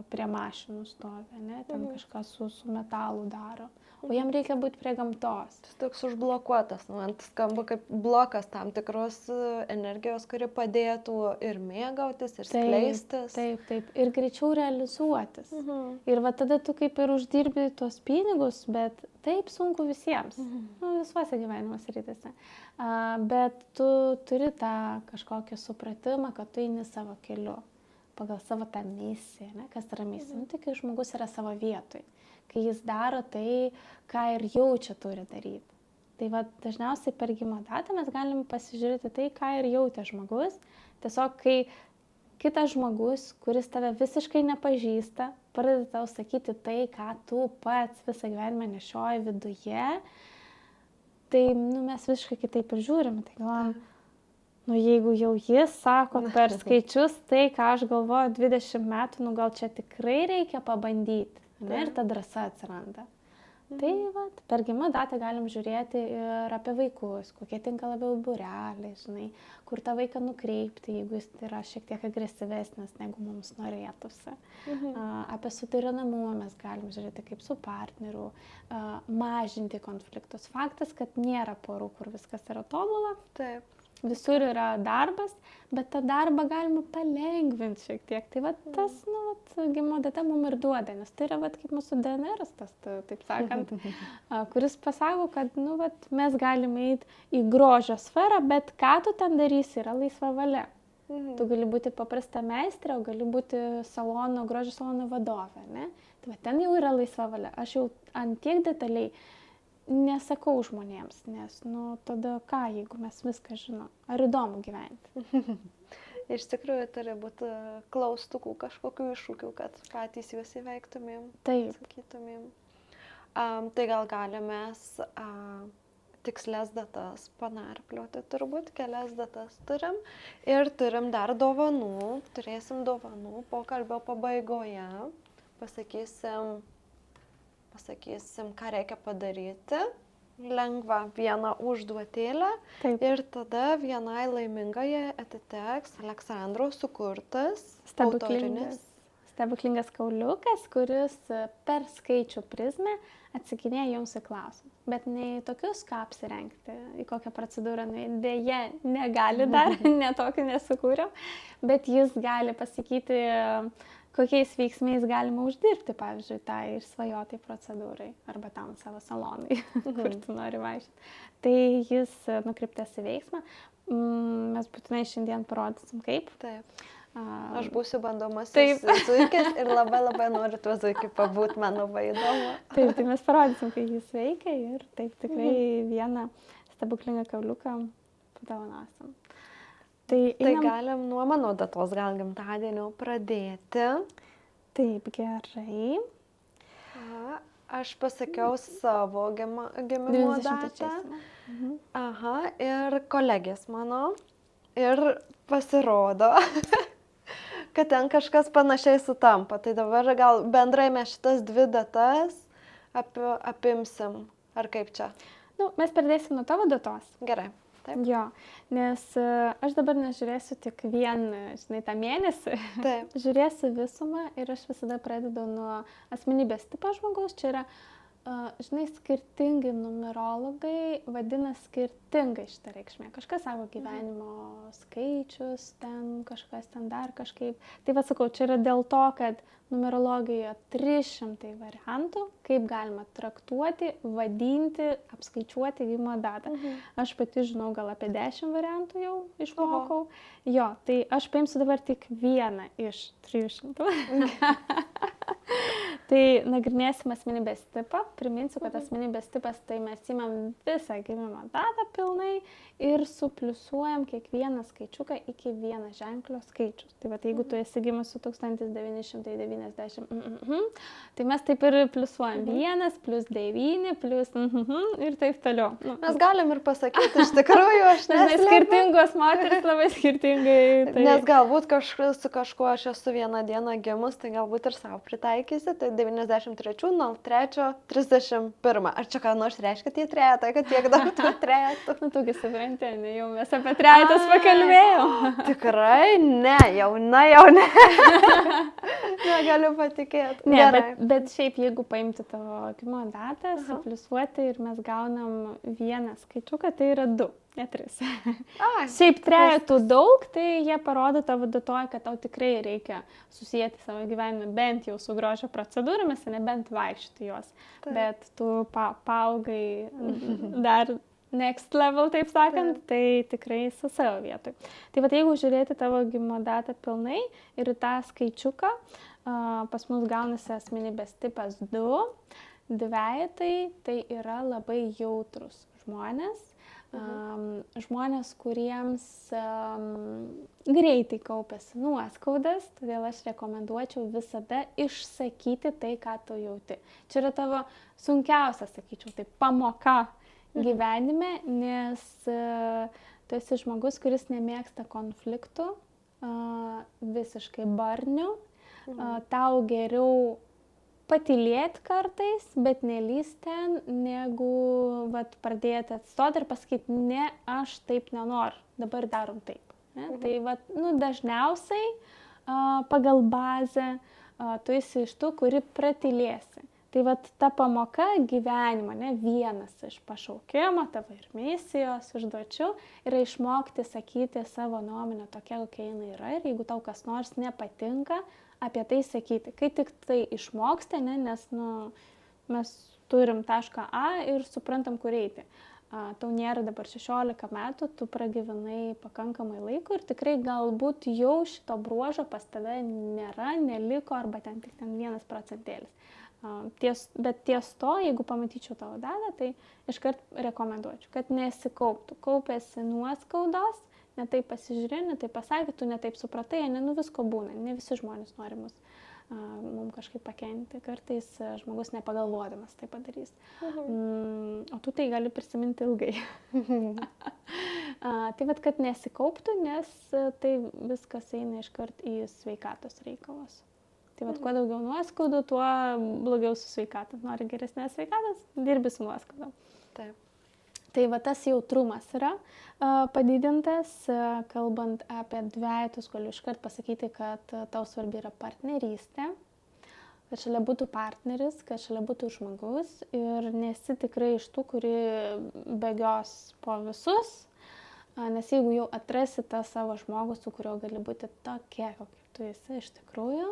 prie mašinų stovi, ne, ten kažką su metalu daro, o jam reikia būti prie gamtos. Tas toks užblokuotas, man skamba kaip blokas tam tikros energijos, kuri padėtų ir mėgautis, ir skleistis. Taip, ir greičiau realizuotis. Ir tada tu kaip ir uždirbi tuos pinigus, bet taip sunku visiems, visuose gyvenimo srityse. Bet tu turi tą kažkokį supratimą, kad tu eini savo keliu, pagal savo tą misiją, ne? Kas yra misija? Tai kai žmogus yra savo vietoj, kai jis daro tai, ką ir jaučia turi daryti. Tai dažniausiai per gimimo datą mes galim pasižiūrėti tai, ką ir jautė žmogus. Tiesiog, kai kitas žmogus, kuris tave visiškai nepažįsta, pradeda tau sakyti tai, ką tu pats visą gyvenimą nešioji viduje, tai mes visiškai kitaip ir žiūrim. Tai galvojam, jeigu jau jis sako per skaičius tai, ką aš galvoju 20 metų, gal čia tikrai reikia pabandyti. Ir ta drąsa atsiranda. Tai per gimimo datą galim žiūrėti ir apie vaikus, kokie tinka labiau būreliai, žinai, kur tą vaiką nukreipti, jeigu jis yra šiek tiek agresyvesnis, negu mums norėtųsi. Apie suderinamumą mes galim žiūrėti kaip su partneriu, mažinti konfliktus. Faktas, kad nėra porų, kur viskas yra tobula. Taip. Visur yra darbas, bet tą darbą galima palengvinti šiek tiek. Tai tas, gimimo data mums ir duoda, nes tai yra kaip mūsų DNR-as, tas, taip sakant, kuris pasako, kad mes galime eiti į grožio sferą, bet ką tu ten darysi, yra laisva valia. Tu gali būti paprasta meistrė, o gali būti grožio salono vadovė, ne? Tai ten jau yra laisva valia. Aš jau ant tiek detaliai nesakau žmonėms, nes tada ką, jeigu mes viską žinom, ar įdomu gyventi. Iš tikrųjų turi būti klaustukų kažkokių iššūkių, kad patys juos įveiktumėm, sakytumėm. Tai gal galime tikslės datas panarplioti, turbūt kelias datas turim ir turim dar dovanų, turėsim dovanų pokalbio pabaigoje, pasakysim, ką reikia padaryti, lengva vieną užduotėlę. Ir tada vienai laimingai atiteks Aleksandro sukurtas stebuklingas kauliukas, kuris per skaičių prizmę atsakinėja jums į klausimus. Bet ne į tokius, ką apsirengti, į kokią procedūrą, dėja negali dar, netokį nesukūriau, bet jis gali pasakyti, kokiais veiksmais galima uždirbti, pavyzdžiui, tai išsvajotai procedūrai arba tam savo salonai, kur tu nori vaikščioti. Tai jis nukreiptas į veiksmą. Mes būtinai šiandien parodysim kaip. Taip. Aš būsiu bandomasis zuikis ir labai noriu tuo zuikiu pabūt, man labai įdomu. Taip, tai mes parodysim, kaip jis veikia ir taip tikrai vieną stebuklingą kauliuką padovanosim. Tai galim nuo mano datos, gal gimtadienio pradėti. Taip, gerai. Aš pasakiau savo gimimo datą. Ir kolegės mano. Ir pasirodo, kad ten kažkas panašiai sutampa. Tai dabar gal bendrai mes šitas 2 datas apimsim. Ar kaip čia? Nu, mes pradėsim nuo tavo datos. Gerai. Taip. Jo, nes aš dabar nežiūrėsiu tik žinai, tą mėnesį. Taip. Žiūrėsiu visumą ir aš visada pradedu nuo asmenybės tipo žmogaus. Čia yra, žinai, skirtingai numerologai vadina skirtingai šitą reikšmę. Kažkas sako gyvenimo skaičius, ten kažkas ten dar kažkaip. Tai va sakau, čia yra dėl to, kad numerologijoje 300 variantų, kaip galima traktuoti, vadinti, apskaičiuoti gimimo datą. Aš pati žinau gal apie 10 variantų jau išmokau. Jo, tai aš paimsiu dabar tik vieną iš 300. Tai nagrinėsim asmenybės tipą. Priminsiu, kad asmenybės tipas, tai mes imam visą gimimo datą pilnai ir supliusuojam kiekvieną skaičiuką iki vieną ženklio skaičius. Tai va, jeigu tu esi gimusi 1990, tai mes taip ir pliusuojam 1 + 9 ir taip toliau. Mes galim ir pasakyti, iš tikrųjų, aš Nes skirtingos moteris labai skirtingai. Tai... Nes galbūt su kažkuo aš esu vieną dieną gimus, tai galbūt ir savo pritaikysi. Tai 93, 03, 31. Ar čia ką nors reiškia tie trejetai, kad tiek daug tų trejetų? Nu, tu supranti, ne, jau mes apie trejetus pakalbėjom. Tikrai ne, jau ne. Negaliu patikėti. Ne, bet šiaip jeigu paimti tavo gimimo datą, supliusuoti ir mes gaunam vieną skaičiuką, tai yra 2. Ne 3. Šiaip trejetų daug, tai jie parodo tavo datoje, kad tau tikrai reikia susijęti savo gyvenimą bent jau su grožio procedūromis, nebent vaikščioti juos. Taip. Bet tu paaugai dar next level, taip sakant, tai tikrai su savo vietoj. Tai va, jeigu žiūrėti tavo gimimo datą pilnai ir tą skaičiuką, pas mus gaunasi asmenybės tipas 2. Dvejetai tai yra labai jautrus žmonės. Žmonės, kuriems greitai kaupiasi nuoskaudas, todėl aš rekomenduočiau visada išsakyti tai, ką tu jauti. Čia yra tavo sunkiausia, sakyčiau, tai pamoka gyvenime, nes tu esi žmogus, kuris nemėgsta konfliktų, visiškai barnių, tau geriau patylėti kartais, bet nelįsti ten, negu pradėti atstoti ir pasakyti, ne, aš taip nenoriu, dabar darom taip. Ne? Tai dažniausiai pagal bazę tu esi iš tų, kuri pratylėsi. Tai ta pamoka gyvenimo, ne, vienas iš pašaukimo, tavo ir misijos, užduočių, yra išmokti sakyti savo nuomonę tokia, kokia jinai yra, ir jeigu tau kas nors nepatinka, apie tai sakyti. Kai tik tai išmoksti, ne, nes mes turim tašką A ir suprantam, kur eiti. Tau nėra dabar 16 metų, tu pragyvenai pakankamai laiko ir tikrai galbūt jau šito bruožo pas tave nėra, neliko arba ten tik 1%. Bet ties to, jeigu pamatyčiau tavo datą, tai iškart rekomenduočiau, kad nesikauptų. Kaupėsi nuoskaudos, ne taip pasižiūrė, ne taip pasakė, tu ne taip supratai, visko būna, ne visi žmonės nori mums kažkaip pakenti, kartais žmogus nepagalvodamas tai padarys. O tu tai gali prisiminti ilgai. Tai kad nesikauptų, nes tai viskas eina iškart į sveikatos reikalos. Tai kuo daugiau nuoskaudų, tuo blogiau su sveikatos. Nori geresnės sveikatos, dirbi su nuoskaudom. Taip. Tai tas jautrumas yra padidintas, kalbant apie dvejetus, galiu iškart pasakyti, kad tau svarbi yra partnerystė, kad šalia būtų partneris, kad šalia būtų žmogus ir nesi tikrai iš tų, kuri bėgios po visus, nes jeigu jau atrasi tą savo žmogų, su kuriuo gali būti tokia, kokia tu esi iš tikrųjų,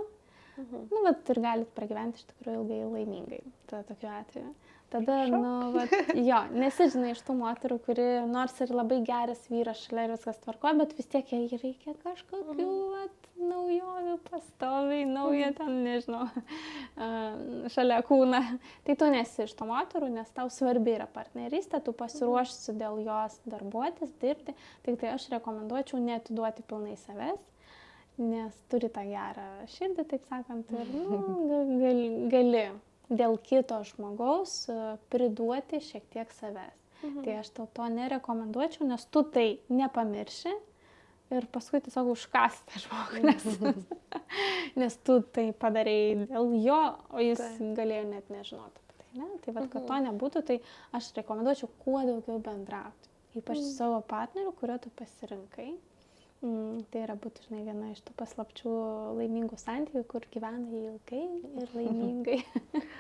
ir galit pragyventi iš tikrųjų ilgai laimingai, tokiu atveju. Tada, nesižinai iš tų moterų, kuri nors ir labai geras vyras šalia ir viskas tvarko, bet vis tiek jai reikia kažkokių naujovių pastoviai, naują ten, nežinau, šalia kūną. Tai tu nesi iš tų moterų, nes tau svarbi yra partnerystė, tu pasiruošsi dėl jos darbuotis, dirbti, tik tai aš rekomenduočiau neatiduoti pilnai savęs, nes turi tą gerą širdį, taip sakant, ir gali dėl kito žmogaus priduoti šiek tiek savęs. Tai aš tau to nerekomenduočiau, nes tu tai nepamirši, ir paskui tiesiog užkasti tą žmogų, nes tu tai padarėjai dėl jo, o jis galėjo net nežinoti apie tai. Ne? Tai vat, kad to nebūtų, tai aš rekomenduočiau kuo daugiau bendrauti, ypač su savo partneriu, kurio tu pasirinkai. Tai yra būtinai viena iš tų paslapčių laimingų santykių, kur gyvena ilgai ir laimingai.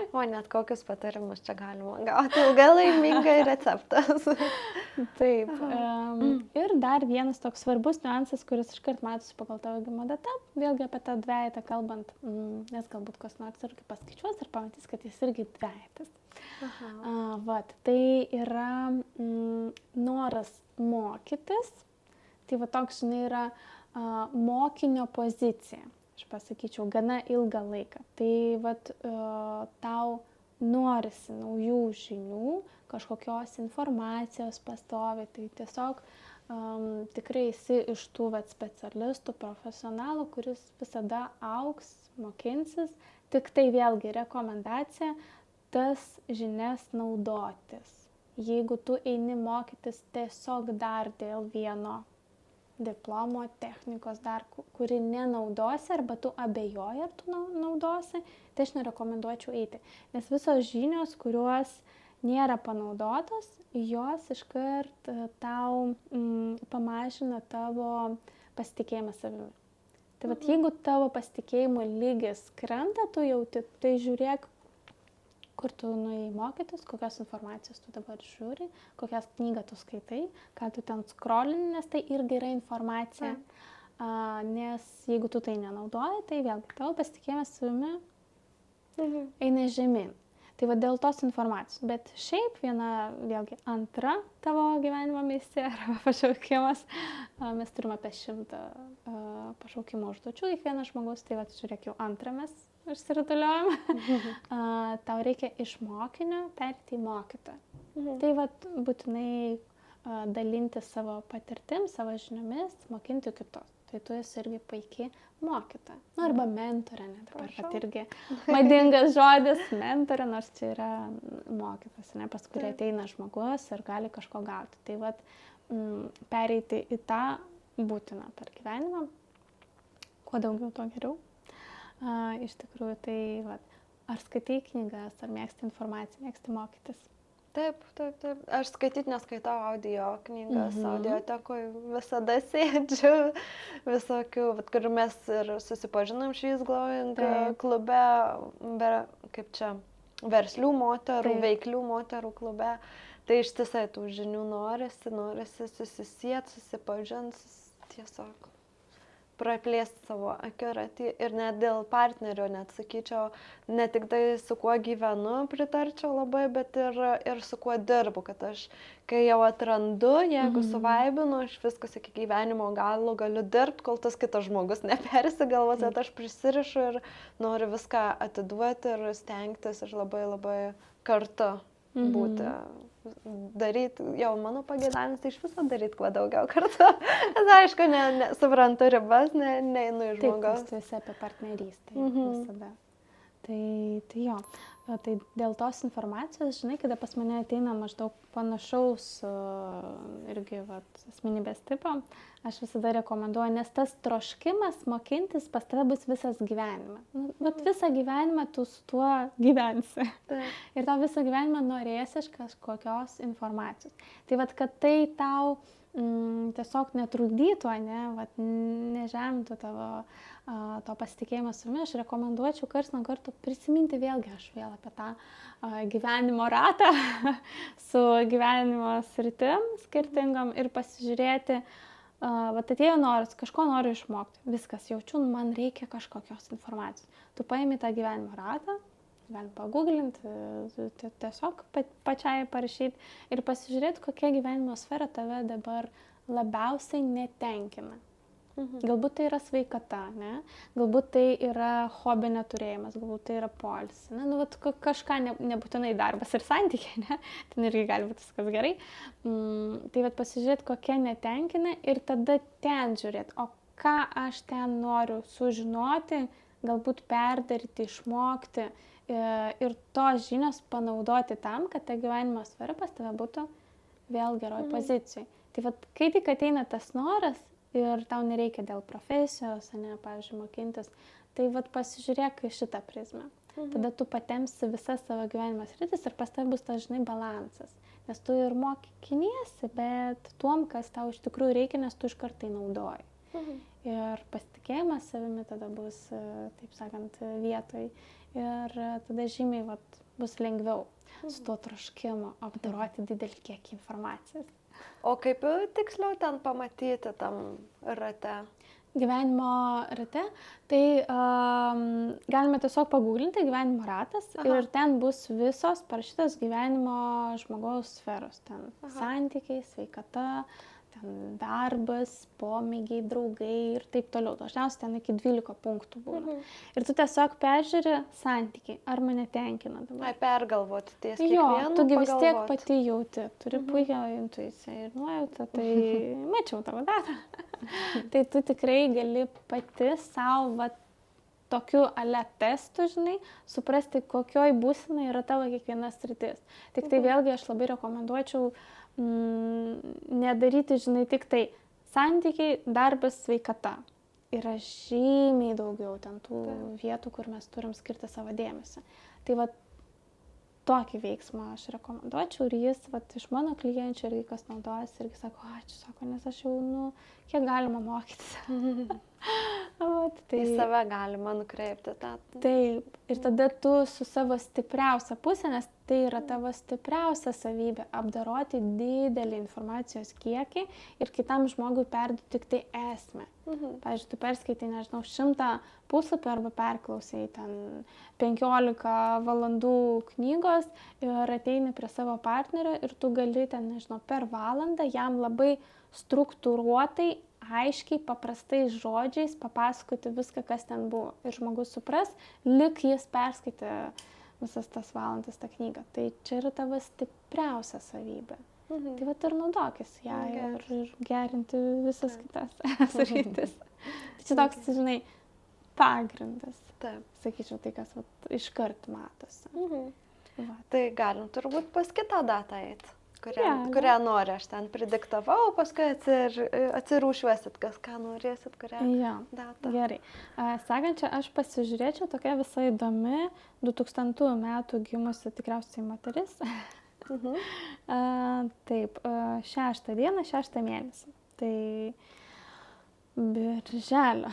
O net kokius patarimus čia galima gauti, ilgai laimingai receptas. Taip. Ir dar vienas toks svarbus niuansas, kuris iškart matosi pagal tavo gimimo datą, vėlgi apie tą dvejetą kalbant, nes galbūt kas nors irgi paskaičiuos ir pamatys, kad jis irgi dvejetas. Tai yra noras mokytis. Tai va toks, žinai, yra mokinio pozicija, aš pasakyčiau, gana ilgą laiką. Tai va tau norisi naujų žinių, kažkokios informacijos pastovi, tai tiesiog tikrai esi iš tų specialistų, profesionalų, kuris visada augs, mokinsis, tik tai vėlgi rekomendacija tas žinias naudotis. Jeigu tu eini mokytis tiesiog dar dėl vieno diplomo, technikos dar, kuri nenaudosi, arba tu abejoji, ar tu naudosi, tai aš nerekomenduočiau eiti. Nes visos žinios, kurios nėra panaudotos, jos iškart tau pamažina tavo pasitikėjimą savimi. Tai vat, jeigu tavo pasitikėjimo lygis krenta, tu jauti, tai žiūrėk, kur tu nuėjai mokytis, kokios informacijos tu dabar žiūri, kokias knygą tu skaitai, ką tu ten scrollini, nes tai irgi yra informacija. Nes jeigu tu tai nenaudoji, tai vėlgi tavo pasitikėjimas savimi eina žemyn. Tai va dėl tos informacijos. Bet šiaip viena, vėlgi, antra tavo gyvenimo misija arba pašaukimas. Mes turime apie 100 pašaukimo užduočių kiekvienas žmogus, tai va žiūrėk, jau antrą mes išsirituliuojam. Tau reikia iš mokinio perėti į mokytoją. Tai va būtinai dalinti savo patirtim, savo žiniomis, mokinti kitos. Tai tu esi irgi puikiai mokytoja. Arba mentorė, net dabar pat irgi madingas žodis, mentorė, nors čia yra mokytas, ne, pas kurį ateina žmogus ir gali kažko gauti. Tai vat pereiti į tą būtiną per gyvenimą, kuo daugiau, to geriau. Iš tikrųjų, tai vat, ar skaitai knygas, ar mėgsti informaciją, mėgsti mokytis? Taip. Aš skaityti neskaitau audio knygas, audiotekoje visada sėdžiu visokių, kur mes ir susipažinom She's Glowing klube, kaip čia, verslių moterų, veiklių moterų klube. Tai ištisai tų žinių norisi susisieti, susipažinti, tiesiog praplėsti savo akiratį ir net dėl partnerio, net sakyčiau, ne tik tai su kuo gyvenu pritarčiau labai, bet ir su kuo dirbu, kad aš, kai jau atrandu, jeigu suvaibinu, aš viskas iki gyvenimo galo galiu dirbti, kol tas kitas žmogus nepersigalvos, bet aš prisirišu ir noriu viską atiduoti ir stengtis ir labai labai kartu būti. Daryti, jau mano pageidavimas, tai iš viso daryti kuo daugiau kartu. Aišku, suprantu ribas, neinu į žmogaus. Taip, tu esi apie partnerystę visada. Tai jo, tai dėl tos informacijos, žinai, kada pas mane ateina maždaug panašaus irgi asmenybės tipo, aš visada rekomenduoju, nes tas troškimas mokintis pas tave bus visas gyvenimą. Visą gyvenimą tu su tuo gyvensi. Ir tau visą gyvenimą norėsi iš kažkokios informacijos. Tai kad tai tau tiesiog netrukdytų, nežemtų tavo to pasitikėjimo savimi, aš rekomenduočiau karts nuo karto prisiminti vėlgi, aš vėl apie tą gyvenimo ratą su gyvenimo sritim skirtingom ir pasižiūrėti, atėjo noras, kažko noriu išmokti, viskas jaučiu, man reikia kažkokios informacijos. Tu paimi tą gyvenimo ratą, galim paguglinti, tiesiog pačiai parašyti ir pasižiūrėti, kokia gyvenimo sfera tave dabar labiausiai netenkina. Galbūt tai yra sveikata, ne? Galbūt tai yra hobio neturėjimas, galbūt tai yra poilsis. Kažką nebūtinai darbas ir santykiai, ne? Ten irgi gali būti viskas gerai. Tai pasižiūrėti, kokia netenkina ir tada ten žiūrėti, o ką aš ten noriu sužinoti, galbūt perdaryti, išmokti ir tos žinios panaudoti tam, kad ta gyvenimo sfera pas tave būtų vėl geroj pozicijai. Tai kai tik ateina tas noras, ir tau nereikia dėl profesijos, ne, pavyzdžiui, mokintis. Tai vat pasižiūrėk į šitą prizmę. Tada tu patemsi visas savo gyvenimo sritis ir pas tavai bus tas, žinai, balansas. Nes tu ir mokiniesi, bet tuom, kas tau iš tikrųjų reikia, nes tu iš kartai naudoji. Ir pasitikėjimas savimi tada bus, taip sakant, vietoj. Ir tada žymiai bus lengviau su tuo troškimu apdoroti didelį kiekį informacijos. O kaip tiksliau ten pamatyti tam rate? Gyvenimo rate, tai galime tiesiog paguglinti gyvenimo ratas ir ten bus visos parašytos gyvenimo žmogaus sferos. Ten santykiai, sveikata, ten darbas, pomėgiai, draugai ir taip toliau. Dažniausiai ten iki 12 punktų būna. Ir tu tiesiog peržiūri santykiai, ar mane tenkina dabar. Pergalvoti ties Jo, kiekvienu. tugi vis tiek pagalvoti. pati jauti, turi puikią intuiciją ir nuojautą, tai mačiau tavo datą. Tai tu tikrai gali pati savo tokiu ale testu, žinai, suprasti, kokioj būsenai yra tavo kiekviena sritis. Tik tai vėlgi aš labai rekomenduočiau nedaryti, žinai, tik tai santykiai, darbas, sveikata. Yra žymiai daugiau ten tų vietų, kur mes turim skirti savo dėmesį. Tai tokį veiksmą aš rekomenduočiau ir jis iš mano klienčių irgi kas naudojasi irgi sako, ačiū, sako, nes aš jau, kiek galima mokytis. Tai į save galima nukreipti tą. Taip, ir tada tu su savo stipriausia pusė, nes tai yra tavo stipriausia savybė, apdoroti didelį informacijos kiekį ir kitam žmogui perduoti tik tai esmę. Pavyzdžiui, tu perskaitai, nežinau, 100 puslapį arba perklausai ten 15 valandų knygos ir ateini prie savo partnerio ir tu gali ten, nežinau, per valandą jam labai struktūruotai, aiškiai, paprastais žodžiais papasakoti viską, kas ten buvo. Ir žmogus supras, lyg jis perskaitė visas tas valandas tą knygą. Tai čia yra tavo stipriausia savybė. Tai ir naudokis ją ir gerinti visas kitas sritis. Tai čia toks, žinai, pagrindas. Taip. Sakyčiau, tai kas iškart matosi. Tai galim turbūt pas kitą datą eiti. Kurią nori, aš ten pridiktavau, paskui atsirūšiuosit, ką norėsit, kurią datą. Gerai. Sekančią aš pasižiūrėčiau, tokia visai įdomi, 2000 metų gimusi tikriausiai moteris. Taip, 6 dieną, 6 mėnesį. Tai birželio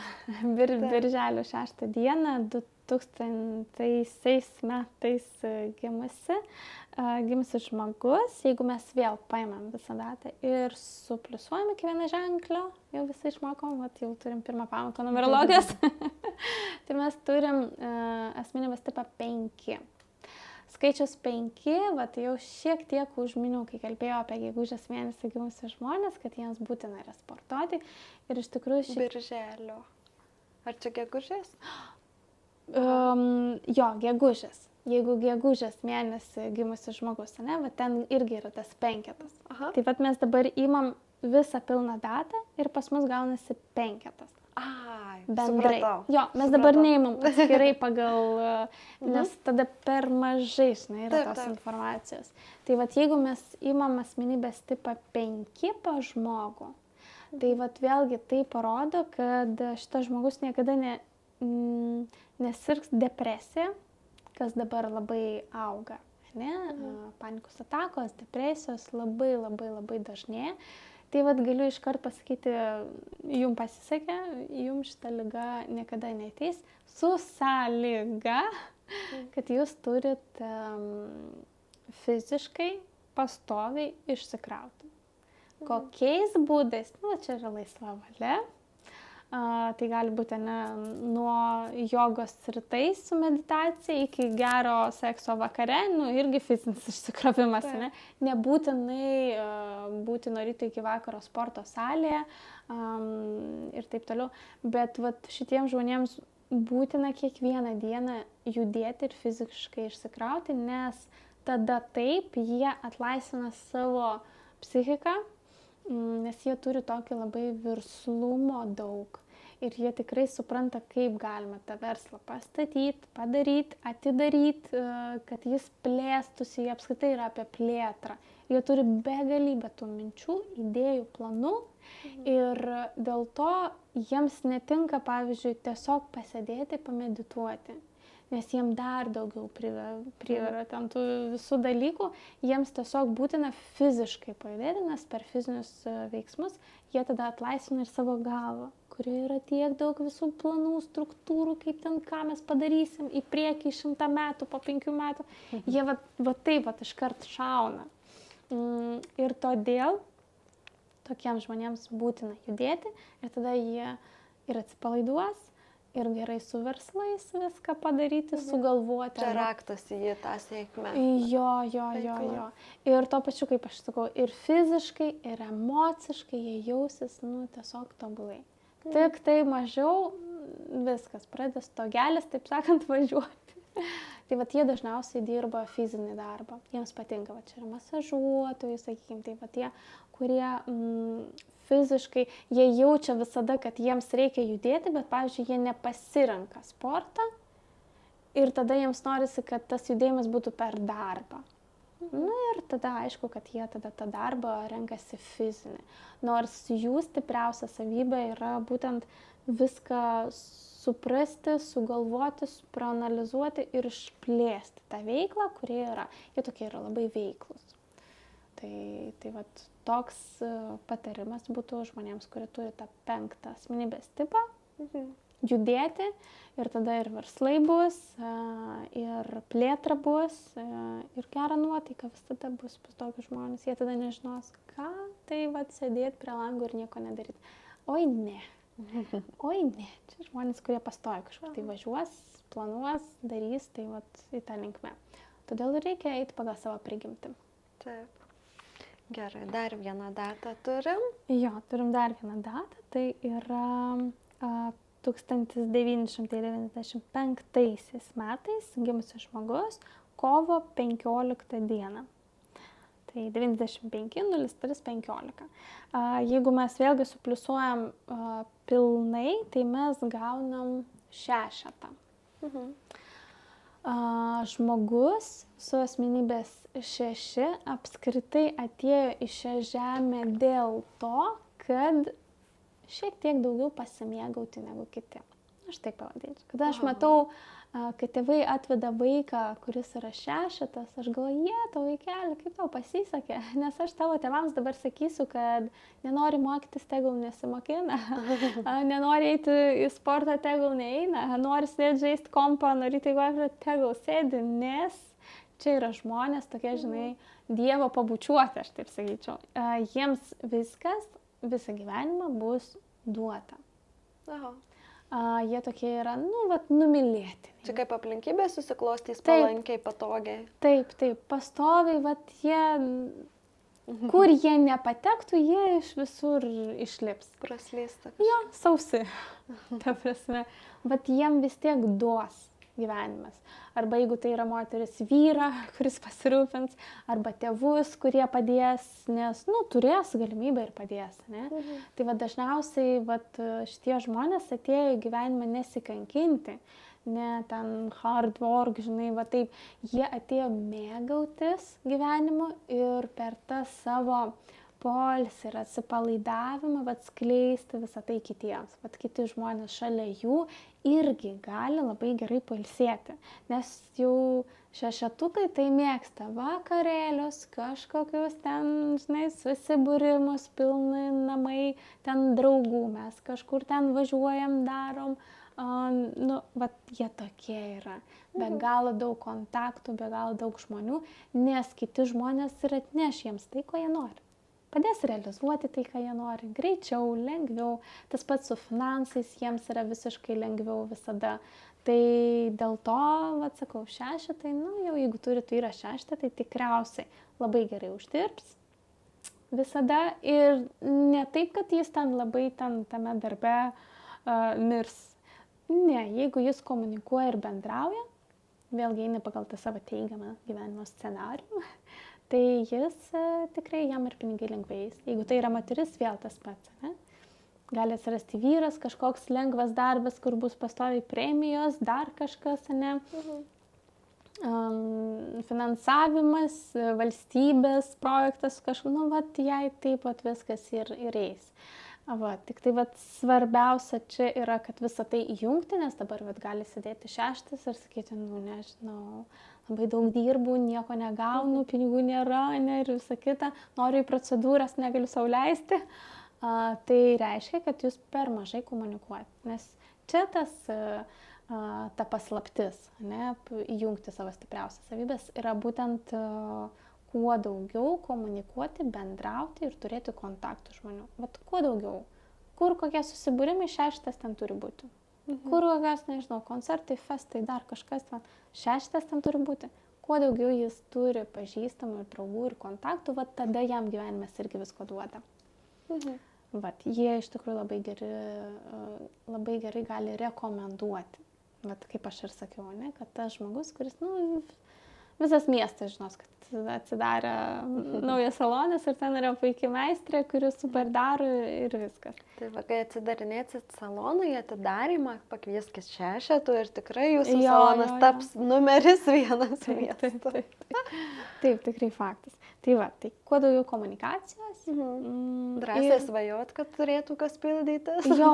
6 dieną, 2000 metais gimusi žmogus, jeigu mes vėl paimam visą datą ir supliusuojam iki vieną ženklio, jau visai išmokom, jau turim pirmą pamoką numerologijos, tai mes turim asmenybės tipą 5. Skaičius 5, jau šiek tiek užminiau, kai kalbėjau apie gegužės mėnesį gimusius žmonės, kad jiems būtina yra sportuoti ir iš tikrųjų Birželio. Ar čia gegužės? Jo, gegužės. Jeigu gegužės mėnesį gimusi žmogus, ten irgi yra tas 5. Tai mes dabar imam visą pilną datą ir pas mus gaunasi 5. Bendrai. Jo, mes dabar neimam atskirai pagal, nes tada per mažai, žinai, yra tos informacijos. Tai jeigu mes imam asmenybės tipą 5 pa žmogų, tai vėlgi tai parodo, kad šitas žmogus niekada nesirgs depresija, kas dabar labai auga. Panikos atakos, depresijos labai dažnėja. Tai galiu iškart pasakyti, jums pasisekė, jums šita liga niekada neateis, su sąlyga, kad jūs turit fiziškai pastoviai išsikrauti. Kokiais būdais? Čia yra laisva valia. Tai gali būti nuo jogos rytais su meditacija iki gero sekso vakare, irgi fizinis išsikrovimas. Nebūtinai būti nuo ryto iki vakaro sporto salėje ir taip toliau. Bet šitiems žmonėms būtina kiekvieną dieną judėti ir fiziškai išsikrauti, nes tada taip jie atlaisvina savo psichiką, nes jie turi tokį labai verslumo daug. Ir jie tikrai supranta, kaip galima tą verslą pastatyti, padaryti, atidaryti, kad jis plėstųsi, jie apskritai yra apie plėtrą. Jie turi begalybę tų minčių, idėjų, planų Ir dėl to jiems netinka, pavyzdžiui, tiesiog pasėdėti, pamedituoti. Nes jiem dar daugiau priveria ten tų visų dalykų, jiems tiesiog būtina fiziškai pajudėti, nes per fizinius veiksmus jie tada atlaisvina ir savo galvą, kurioje yra tiek daug visų planų, struktūrų, kaip ten ką mes padarysim į priekį 100 metų, po 5 metų. Jie va taip iškart šauna. Ir todėl tokiems žmonėms būtina judėti ir tada jie ir atsipalaiduos, ir gerai su verslais viską padaryti, sugalvoti. Čia raktas į tą sėkmę. Jo. Ir to pačiu, kaip aš sakau, ir fiziškai, ir emociškai jie jausis, tiesiog tobulai. Tik tai mažiau viskas, pradeda stogelis, taip sakant, važiuoti. Tai jie dažniausiai dirba fizinį darbą. Jiems patinka, čia yra masažuotojai, sakykime, tai tie, kurie fiziškai, jie jaučia visada, kad jiems reikia judėti, bet, pavyzdžiui, jie nepasirenka sportą ir tada jiems norisi, kad tas judėjimas būtų per darbą. Ir tada aišku, kad jie tada tą darbą renkasi fizinį. Nors jų stipriausia savybė yra būtent viską suprasti, sugalvoti, proanalizuoti ir išplėsti tą veiklą, kuri yra. Jie tokie yra labai veiklus. Tai toks patarimas būtų žmonėms, kurie turi tą 5 asmenybės tipą, judėti ir tada ir verslai bus, ir plėtra bus, ir gera nuotaika visada bus pas tokius žmonės. Jie tada nežinos, ką tai sėdėti prie lango ir nieko nedaryti. Oi ne, čia žmonės, kurie pastoja kažkur, tai važiuos, planuos, darys, tai į tą linkmę. Todėl reikia eiti pagal savo prigimtį. Taip. Gerai, dar vieną datą turim. Jo, turim dar vieną datą, tai yra 1995 metais gimusios žmogus, kovo 15 dieną. Tai 95-03-15. Jeigu mes vėlgi supliusuojam pilnai, tai mes gaunam 6. Žmogus su asmenybės 6 apskritai atėjo į šią žemę dėl to, kad šiek tiek daugiau pasimėgauti negu kiti. Aš taip pavadinčiau. Kada aš matau, kad tėvai atveda vaiką, kuris yra 6, aš galvoju, tau vaikeli, kaip tau pasisekė, nes aš tavo tėvams dabar sakysiu, kad nenori mokytis, tegul nesimokina, nenori eiti į sportą, tegul neina, nori sėdėti žaisti kompą, nori tegul sėdi, nes čia yra žmonės tokie, žinai, Dievo pabučiuoti, aš taip sakyčiau. Jiems viskas, visą gyvenimą bus duota. Jie tokie yra, numylėti. Čia kaip aplinkybė susiklostys palankiai, patogiai. Taip, pastoviai, jie, kur jie nepatektų, jie iš visur išlips. Praslysta. Jo, sausi, ta prasme. Jiem vis tiek duos gyvenimas. Arba jeigu tai yra moteris, vyrą, kuris pasirūpins, arba tėvus, kurie padės, nes, turės galimybę ir padės, ne? Tai dažniausiai šitie žmonės atėjo į gyvenimą nesikankinti, ne ten hard work, žinai, taip, jie atėjo mėgautis gyvenimu ir per tą savo poilsį ir atsipalaidavimą, skleisti visą tai kitiems. Kiti žmonės šalia jų irgi gali labai gerai pailsėti, nes jau 6 tai mėgsta vakarėlius, kažkokius ten, žinai, susibūrimus, pilni namai, ten draugų, mes kažkur ten važiuojam, darom. Jie tokie yra. Be galo daug kontaktų, be galo daug žmonių, nes kiti žmonės ir atneš jiems tai, ko jie nori. Padės realizuoti tai, ką jie nori, greičiau, lengviau. Tas pats su finansais jiems yra visiškai lengviau visada. Tai dėl to, sakau, 6, tai, jau jeigu turi vyrą 6, tai tikriausiai labai gerai uždirbs visada. Ir ne taip, kad jis ten labai tame darbe mirs. Ne, jeigu jis komunikuoja ir bendrauja, vėlgi eina pagal tą savo teigiamą gyvenimo scenarijų, tai jis tikrai jam ir pinigai lengvais. Jeigu tai yra moteris, vėl tas pats, ne? Gali atsirasti vyras, kažkoks lengvas darbas, kur bus pastoviai premijos, dar kažkas, ne? Finansavimas, valstybės projektas, jai taip viskas ir eis. Va, tik tai vat, svarbiausia čia yra, kad visą tai įjungti, nes dabar vat, gali sėdėti 6 ir sakyti, nu nežinau, labai daug dirbu, nieko negaunu, pinigų nėra, ne, ir visa kita, noriu į procedūras, negaliu sau leisti. Tai reiškia, kad jūs per mažai komunikuojate, nes čia ta paslaptis, ne, įjungti savo stipriausias savybės yra būtent kuo daugiau komunikuoti, bendrauti ir turėti kontaktų žmonių. Vat kuo daugiau. Kur kokie susibūrimai, 6 ten turi būti. Kur kokias, nežinau, koncertai, festai, dar kažkas ten, 6 ten turi būti. Kuo daugiau jis turi pažįstamų ir draugų ir kontaktų, vat tada jam gyvenimas irgi visko duoda. Vat, jie iš tikrųjų labai gerai gali rekomenduoti. Vat, kaip aš ir sakiau, ne, kad tas žmogus, kuris, visas miestas žinos, kad atsidarė naujas salonas ir ten yra puikiai meistrė, kuris super daro ir viskas. Tai va, kai atsidarinėsit saloną, į atidarymą pakvieskit 6 ir tikrai jūsų salonas taps numeris 1 miesto. Taip, tikrai faktas. Tai va, tai kuo daugiau komunikacijos. Drąsiai svajot, kad turėtų kas pildytis. Jo,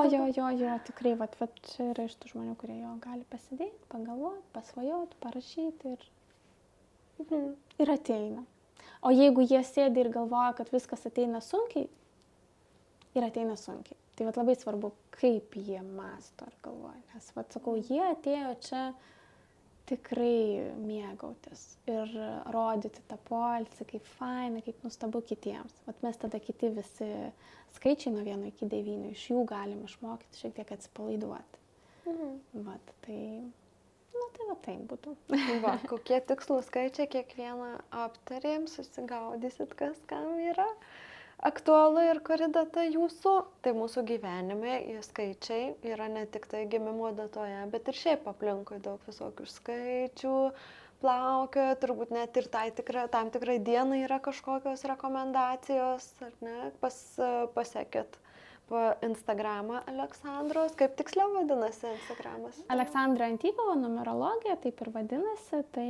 tikrai, va, čia yra iš tų žmonių, kurie jo gali pasidėti, pagalvoti, pasvajoti, parašyti ir ateina. O jeigu jie sėdi ir galvoja, kad viskas ateina sunkiai, ir ateina sunkiai. Tai vat labai svarbu, kaip jie mąsto ar galvoja. Nes, vat sakau, jie atėjo čia tikrai mėgautis ir rodyti tą poilsį, kaip faina, kaip nuostabu kitiems. Vat mes tada kiti visi skaičiai nuo 1 iki 9, iš jų galim išmokyti šiek tiek atsipalaiduoti. Vat, tai va taip būtų. Va, kokie tikslų skaičiai kiekvieną aptarėm, susigaudysit, kas kam yra aktualu ir kuri data jūsų. Tai mūsų gyvenime skaičiai yra ne tik tai gimimo datoje, bet ir šiaip aplinkui daug visokių skaičių, plaukioja, turbūt net ir tam tikrai dienai yra kažkokios rekomendacijos, ar ne, pasekit Instagramą Aleksandros, kaip tiksliau vadinasi Instagramas? Aleksandra Antypova, numerologija, taip ir vadinasi, tai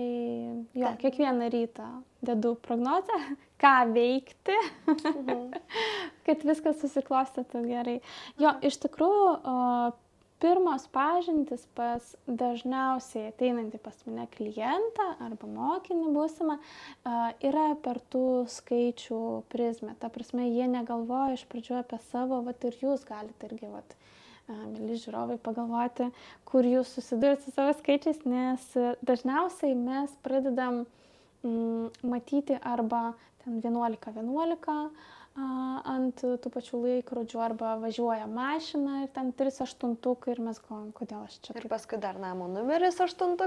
jo, kiekvieną rytą dedu prognozę, ką veikti, kad viskas susiklostytų gerai. Jo, iš tikrųjų, pirmos pažintys pas dažniausiai ateinantį pas mane klientą arba mokinį būsimą yra per tų skaičių prizmę. Ta prasme, jie negalvoja iš pradžių apie savo, vat ir jūs galite irgi, mėly žiūrovai, pagalvoti, kur jūs susidurite su savo skaičiais, nes dažniausiai mes pradedam matyti arba ten 11 ant tų pačių laikrodžių, arba važiuoja mašina ir ten 3 aštuntukai ir mes galvojam, kodėl aš čia. Ir paskui dar namo numeris 8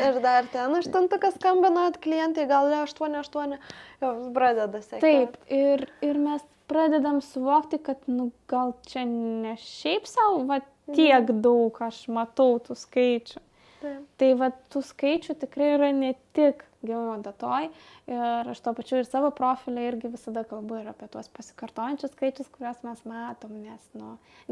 ir dar ten 8 skambinat klientai, gal 8, jau pradeda sekti. Taip, ir mes pradedam suvokti, kad gal čia ne šiaip savo, tiek daug aš matau tų skaičių. Taip. Tai tų skaičių tikrai yra ne tik gimimo datoj ir aš to pačiu ir savo profilį irgi visada kalbu ir apie tuos pasikartojančius skaičius, kuriuos mes matom, nes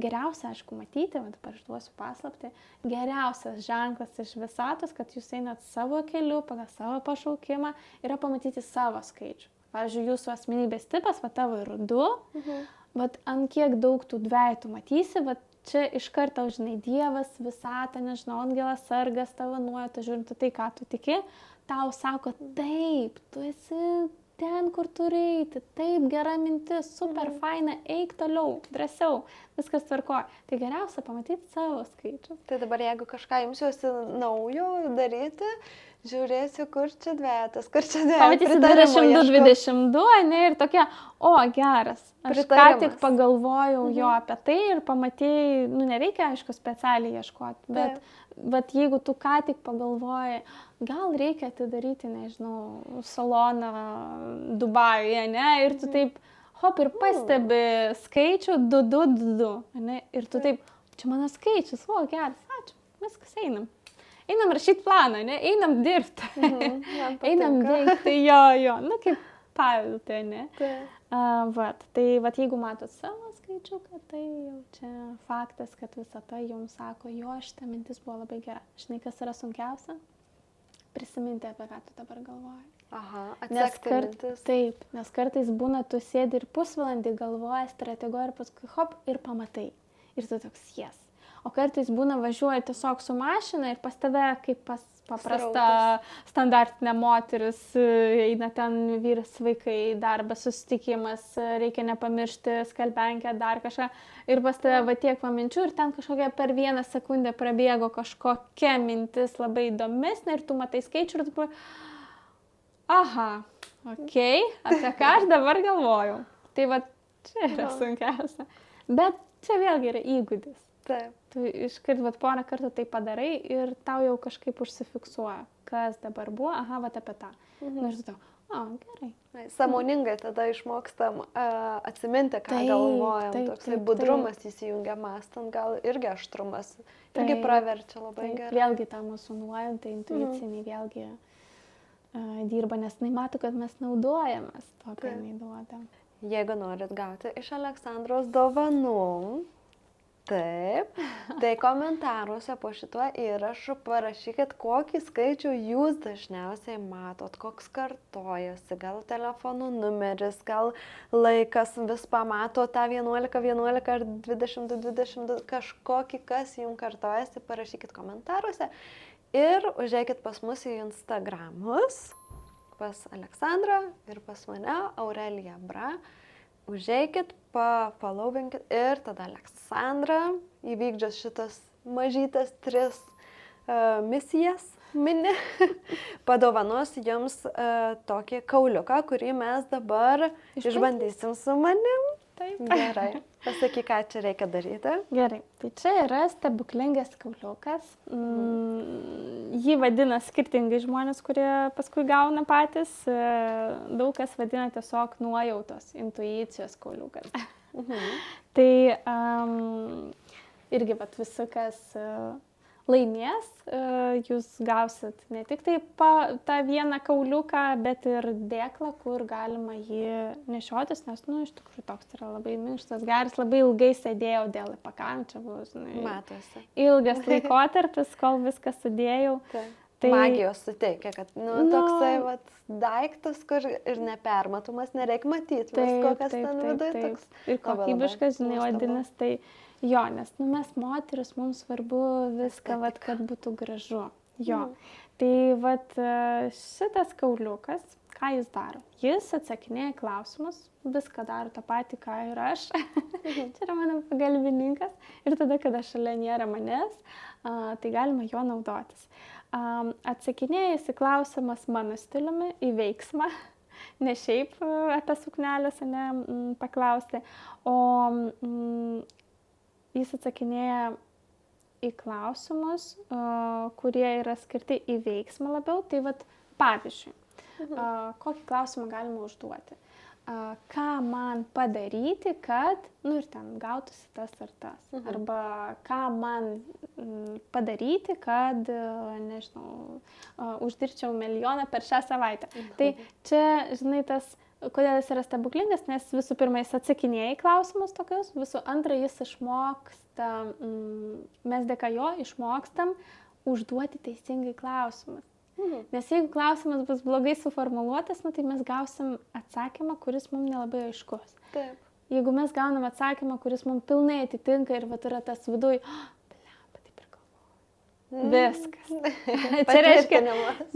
geriausia, aišku, matyti, dabar išduosiu paslaptį, geriausias ženklas iš visatos, kad jūs einat savo keliu, pagal savo pašaukimą, yra pamatyti savo skaičių. Pavyzdžiui, jūsų asmenybės tipas, tavo ir 2, ant kiek daug tų dvejų matysi, čia iš karto, žinai, Dievas, visata, nežinau, angelas, sargas, tavo nuojauta, žiūrint tai, ką tu tiki, tau sako, taip, tu esi ten, kur turi eiti, taip, gera mintis, super faina, eik toliau, drąsiau, viskas tvarkoja. Tai geriausia pamatyti savo skaičius. Tai dabar, jeigu kažką imsiuosi naujo daryti, žiūrėsiu, kur čia dvejetas, kur čia dvejetas. Pamatysi 22, ne, ir tokia, geras. Aš ką tik pagalvojau jo apie tai ir pamatėjai, nereikia, aišku, specialiai ieškoti, bet jeigu tu ką tik pagalvojai, gal reikia atidaryti, nežinau, saloną Dubajuje, ne, ir tu taip, ir pastebi skaičių 222, ne, ir tu taip, čia mano skaičius, geras, ačiū, viskas, einam. Einam rašyti planą, ne? Einam dirbti. Einam veikti, jo. Kaip pavyzdį, ne? Tai jeigu matot savo skaičiuką, tai jau čia faktas, kad visata jums sako, šita mintis buvo labai gera. Žinai, kas yra sunkiausia? Prisiminti, apie ką tu dabar galvoji. Aha, Nes, atsekti mintis. taip, nes kartais būna, tu sėdi ir pusvalandį galvoji strategiją ir paskui hop ir pamatai. Ir tu toks jes. O kartais būna važiuoji tiesiog su mašina ir pas tave kaip pas paprasta standartinė moteris, eina ten vyras, vaikai, darbas, susitikimas, reikia nepamiršti skalbenkę, dar kažką. Ir pas tave va tiek paminčių ir ten kažkokia per 1 sekundę prabėgo kažkokia mintis labai įdomesnė ir tu matai skaičių ir tu aha, okei, apie ką aš dabar galvoju. Tai va čia yra sunkiausia. Bet čia vėlgi yra įgūdis. Taip. Tu iškart porą kartų tai padarai ir tau jau kažkaip užsifiksuoja, kas dabar buvo, aha, va apie tą. Ir tu tau, gerai. Sąmoningai tada išmokstam atsiminti, ką galvojam. Toksai budrumas įsijungia mąstant, gal irgi aštrumas. Irgi praverčia labai gerai. Vėlgi tą mūsų nuojantą intuicinį vėlgi dirba, nes jinai mato, kad mes naudojamės to, ką jinai duoda. Jeigu norit gauti iš Aleksandros dovanų, taip, tai komentaruose po šituo įrašu parašykit, kokį skaičių jūs dažniausiai matot, koks kartojasi, gal telefonų numeris, gal laikas vis pamato tą 11 ar 22, kažkokį, kas jums kartojasi, parašykit komentaruose. Ir užeikit pas mus į Instagramus, pas Aleksandrą ir pas mane, Aurelija Bra. Užeikit, pafollowinkit ir tada Aleksandra įvykdžios šitas mažytas 3 misijas mini, padovanos jums tokį kauliuką, kurį mes dabar išbandysim su manim. Taip. Gerai. Pasakyk, ką čia reikia daryti. Gerai. Tai čia yra stebuklingas kauliukas. Jį vadina skirtingai žmonės, kurie paskui gauna patys. Daug kas vadina tiesiog nuojautos, intuicijos kauliukas. Tai irgi visi, kas laimės, jūs gausit ne tik tai tą vieną kauliuką, bet ir dėklą, kur galima jį nešiotis, nes, iš tikrųjų, toks yra labai minkštas, geras, labai ilgai sėdėjau dėl įpakavimo, čia buvo, matosi. Ilgas laikotarpis, kol viską sudėjau. Tai magijos suteikia, kad, toksai daiktas, kur ir nepermatomas, nereikia matyti visko, kas ten viduje toks. Ir kokybiškas, vadinasi, tai jo, nes mes moteris, mums svarbu viską, kad būtų gražu. Jo. Tai šitas kauliukas, ką jis daro? Jis atsakinėja klausimus, viską daro tą patį, ką ir aš. Čia yra mano pagalbininkas. Ir tada, kada šalia nėra manęs, tai galima jo naudotis. Atsakinėjasi klausimas mano stiliumi į veiksmą, ne šiaip apie suknelės paklausti, o jis atsakinėja į klausimus, kurie yra skirti į veiksmą labiau. Tai pavyzdžiui, kokį klausimą galima užduoti? Ką man padaryti, kad, ir ten gautųsi tas ar tas. Arba ką man padaryti, kad, nežinau, uždirbčiau 1 milijoną per šią savaitę. Tai čia, žinai, kodėl jis yra stebuklingas, nes visų pirma, jis atsakinėja į klausimus tokius, visų antra, jis išmoksta, mes dėka jo išmokstam užduoti teisingai klausimus. Nes jeigu klausimas bus blogai suformuluotas, tai mes gausim atsakymą, kuris mums nelabai aiškus. Taip. Jeigu mes gaunam atsakymą, kuris mums pilnai atitinka ir yra tas viduj, taip ir galvoju. Viskas.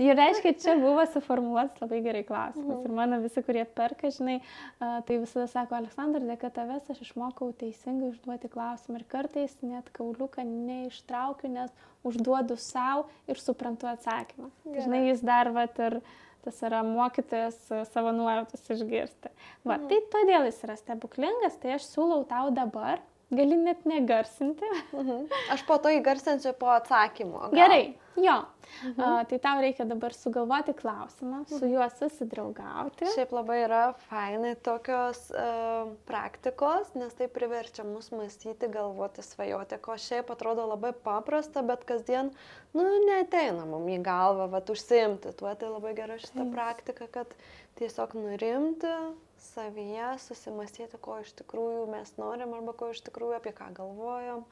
Čia reiškia, čia buvo suformuluotas labai gerai klausimas. Ir mano visi, kurie perka, žinai, tai visada sako, Aleksandra, dėka tavęs aš išmokau teisingai užduoti klausimą. Ir kartais net kauliuką neištraukiu, nes užduodu savo ir suprantu atsakymą. Žinai, jis dar ir tas yra mokytojas savo nuojautas išgirsti. Tai todėl jis yra stebuklingas, tai aš siūlau tau dabar, gali net negarsinti. Aš po to įgarsinsiu po atsakymo. Gal? Gerai, jo. Tai tau reikia dabar sugalvoti klausimą, su juo susidraugauti. Šiaip labai yra fainai tokios praktikos, nes tai priverčia mus mąstyti, galvoti, svajoti, ko šiaip atrodo labai paprasta, bet kasdien, neateina mums į galvą, užsiimti tuo. Tai labai gera šita praktika, kad tiesiog nurimti savyje, susimąstyti, ko iš tikrųjų mes norim arba ko iš tikrųjų apie ką galvojam.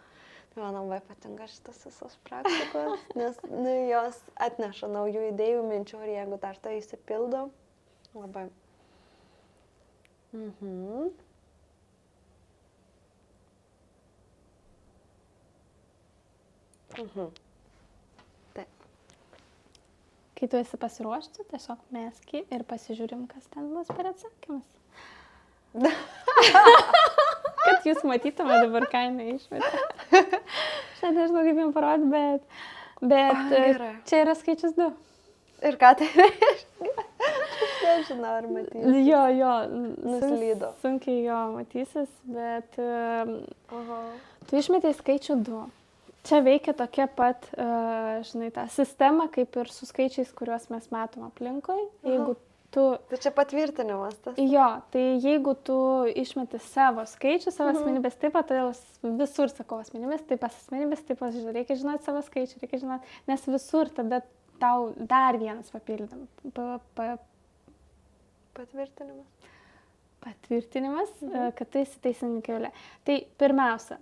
Man labai patinka šitas visos praktikos, nes jos atneša naujų idėjų, minčių ir jeigu dar tai įsipildo, labai. Mhm. Mhm. Taip. Kai tu esi pasiruošti, tiesiog meski ir pasižiūrim, kas ten bus per atsakymas. Kad jūs matytume dabar, ką jinai išmetė. Aš nežinau, kaip jums parodyti, bet Gerai. čia yra skaičius 2. Ir ką tai reiškia? Aš nežinau, ar matysi. Jo, Nuslydo. Sunkiai jo matysis, bet Aha. tu išmetei skaičių 2. Čia veikia tokia pat, žinai, ta sistema, kaip ir su skaičiais, kuriuos mes matom aplinkoj. Jeigu tu... Tai čia patvirtinimas tas. Jo, tai jeigu tu išmeti savo skaičių, savo asmenybės tipą, todėl visur sakau asmenybės tipas, reikia žinoti savo skaičių, reikia žinoti, nes visur tada tau dar vienas papildym. Patvirtinimas, kad tai esi teisingai kelią. Tai pirmiausia,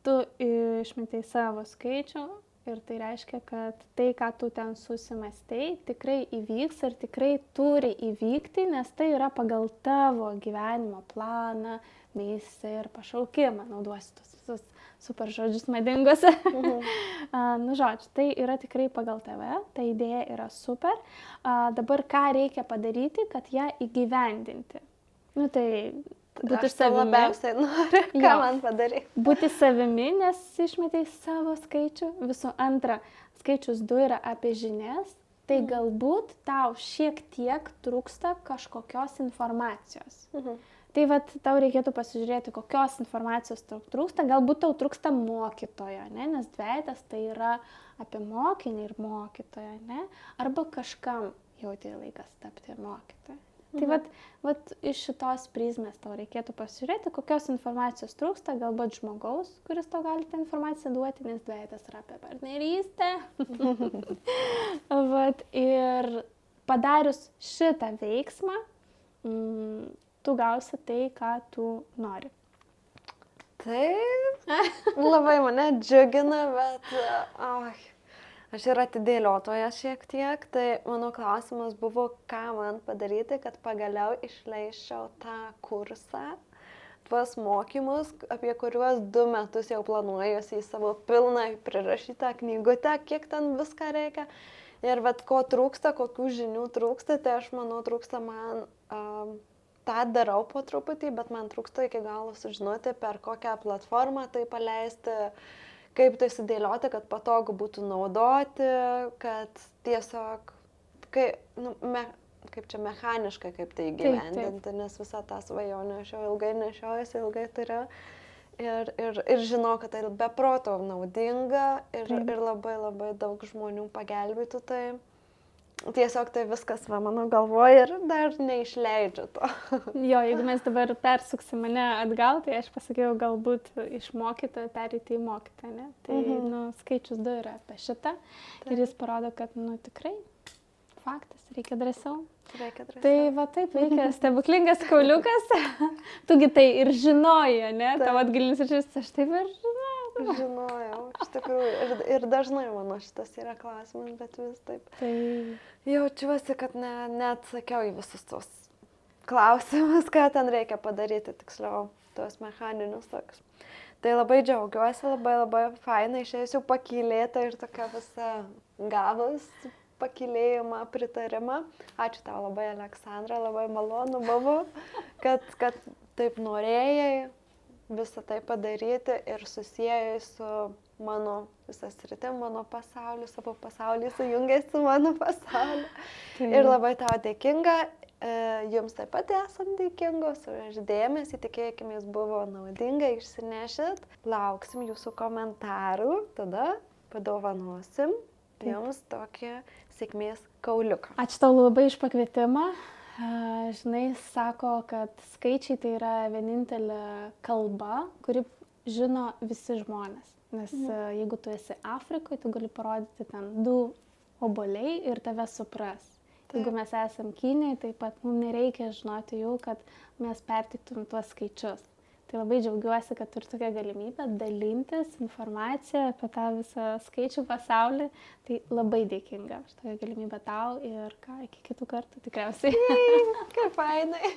tu išmetei savo skaičių ir tai reiškia, kad tai, ką tu ten susimastei, tikrai įvyks ir tikrai turi įvykti, nes tai yra pagal tavo gyvenimo planą, misiją ir pašaukimą. Nauduosiu tos visus super žodžius madingus. Nu, žodžiu, tai yra tikrai pagal tave, ta idėja yra super. Dabar ką reikia padaryti, kad ją įgyvendinti? Nu, tai būti savimi. Labiausiai noriu, ką man padaryti. Būti savimi, nes išmetei savo skaičių. Visų antra, skaičius 2 yra apie žinias, tai galbūt tau šiek tiek trūksta kažkokios informacijos. Tai vat, tau reikėtų pasižiūrėti, kokios informacijos tau trūksta. Galbūt tau trūksta mokytojo, ne? Nes dvejetas tai yra apie mokinį ir mokytoją, ne? Arba kažkam jau tai laikas tapti mokytoju. Tai vat iš šitos prizmės tau reikėtų pasižiūrėti, kokios informacijos trūksta, galbūt žmogaus, kuris tau gali tą informaciją duoti, nes dvejetas yra apie partnerystę. Ir padarius šitą veiksmą, tu gausi tai, ką tu nori. Taip, labai mane džiugina, bet aš ir atidėliotoja šiek tiek, tai mano klausimas buvo, ką man padaryti, kad pagaliau išleisčiau tą kursą, tuos mokymus, apie kuriuos 2 metus jau planuojuosi į savo pilną prirašytą knygutę, kiek ten viską reikia. Ir vat ko trūksta, kokių žinių trūksta, tai aš manau trūksta man, tą darau po truputį, bet man trūksta iki galo sužinoti, per kokią platformą tai paleisti, kaip tai sudėlioti, kad patogu būtų naudoti, kad tiesiog, kaip čia mechaniškai, kaip tai įgyvendinti, nes visą tą svajonę aš jau ilgai nešiojuosi, ilgai turiu ir žinau, kad tai be proto naudinga ir labai labai daug žmonių pagelbėtų tai. Tiesiog tai viskas va mano galvoje ir dar neišleidžiu to. Jo, jeigu mes dabar persuksim mane atgal, tai aš pasakiau galbūt iš mokytojo perėti į mokytoją, ne? Tai skaičius 2 yra apie šitą ir jis parodo, kad tikrai faktas, reikia drąsiau. Tai va taip veikia stebuklingas kauliukas. Tugi tai ir žinojo, ne? Tavo atgalinis ryšys, aš taip ir žinojau, iš tikrųjų. Ir dažnai mano šitas yra klausimas, bet vis taip. Tai jaučiuosi, kad neatsakiau į visus tos klausimus, ką ten reikia padaryti, tiksliau, tuos mechaninius tokius. Tai labai džiaugiuosi, labai fainai, išėjusiu pakylėta ir tokia visa gavus pakylėjimą, pritarimą. Ačiū tau labai, Aleksandra, labai malonu buvo, kad taip norėjai visą tai padaryti ir susijai su mano visas sritim, mano pasauliu, savo pasaulį sujungiai su mano pasauliu. Ir labai tau dėkinga, jums taip pat esam dėkingos už dėmesį, tikėkime, jis buvo naudinga, išsinešit. Lauksim jūsų komentarų, tada padovanosim jums tokį sėkmės kauliuką. Ačiū tau labai iš pakvietimą. Žinai, sako, kad skaičiai tai yra vienintelė kalba, kuri žino visi žmonės. Nes jeigu tu esi Afrikoje, tu gali parodyti ten 2 obuoliai ir tave supras. Jeigu mes esam Kinėje, taip pat mums nereikia žinoti jų, kad mes pertiktum tuos skaičius. Tai labai džiaugiuosi, kad turiu tokią galimybę dalintis informaciją apie tą visą skaičių pasaulį. Tai labai dėkinga už tokią galimybę tau ir ką, iki kitų kartų tikriausiai. Kaip fainai.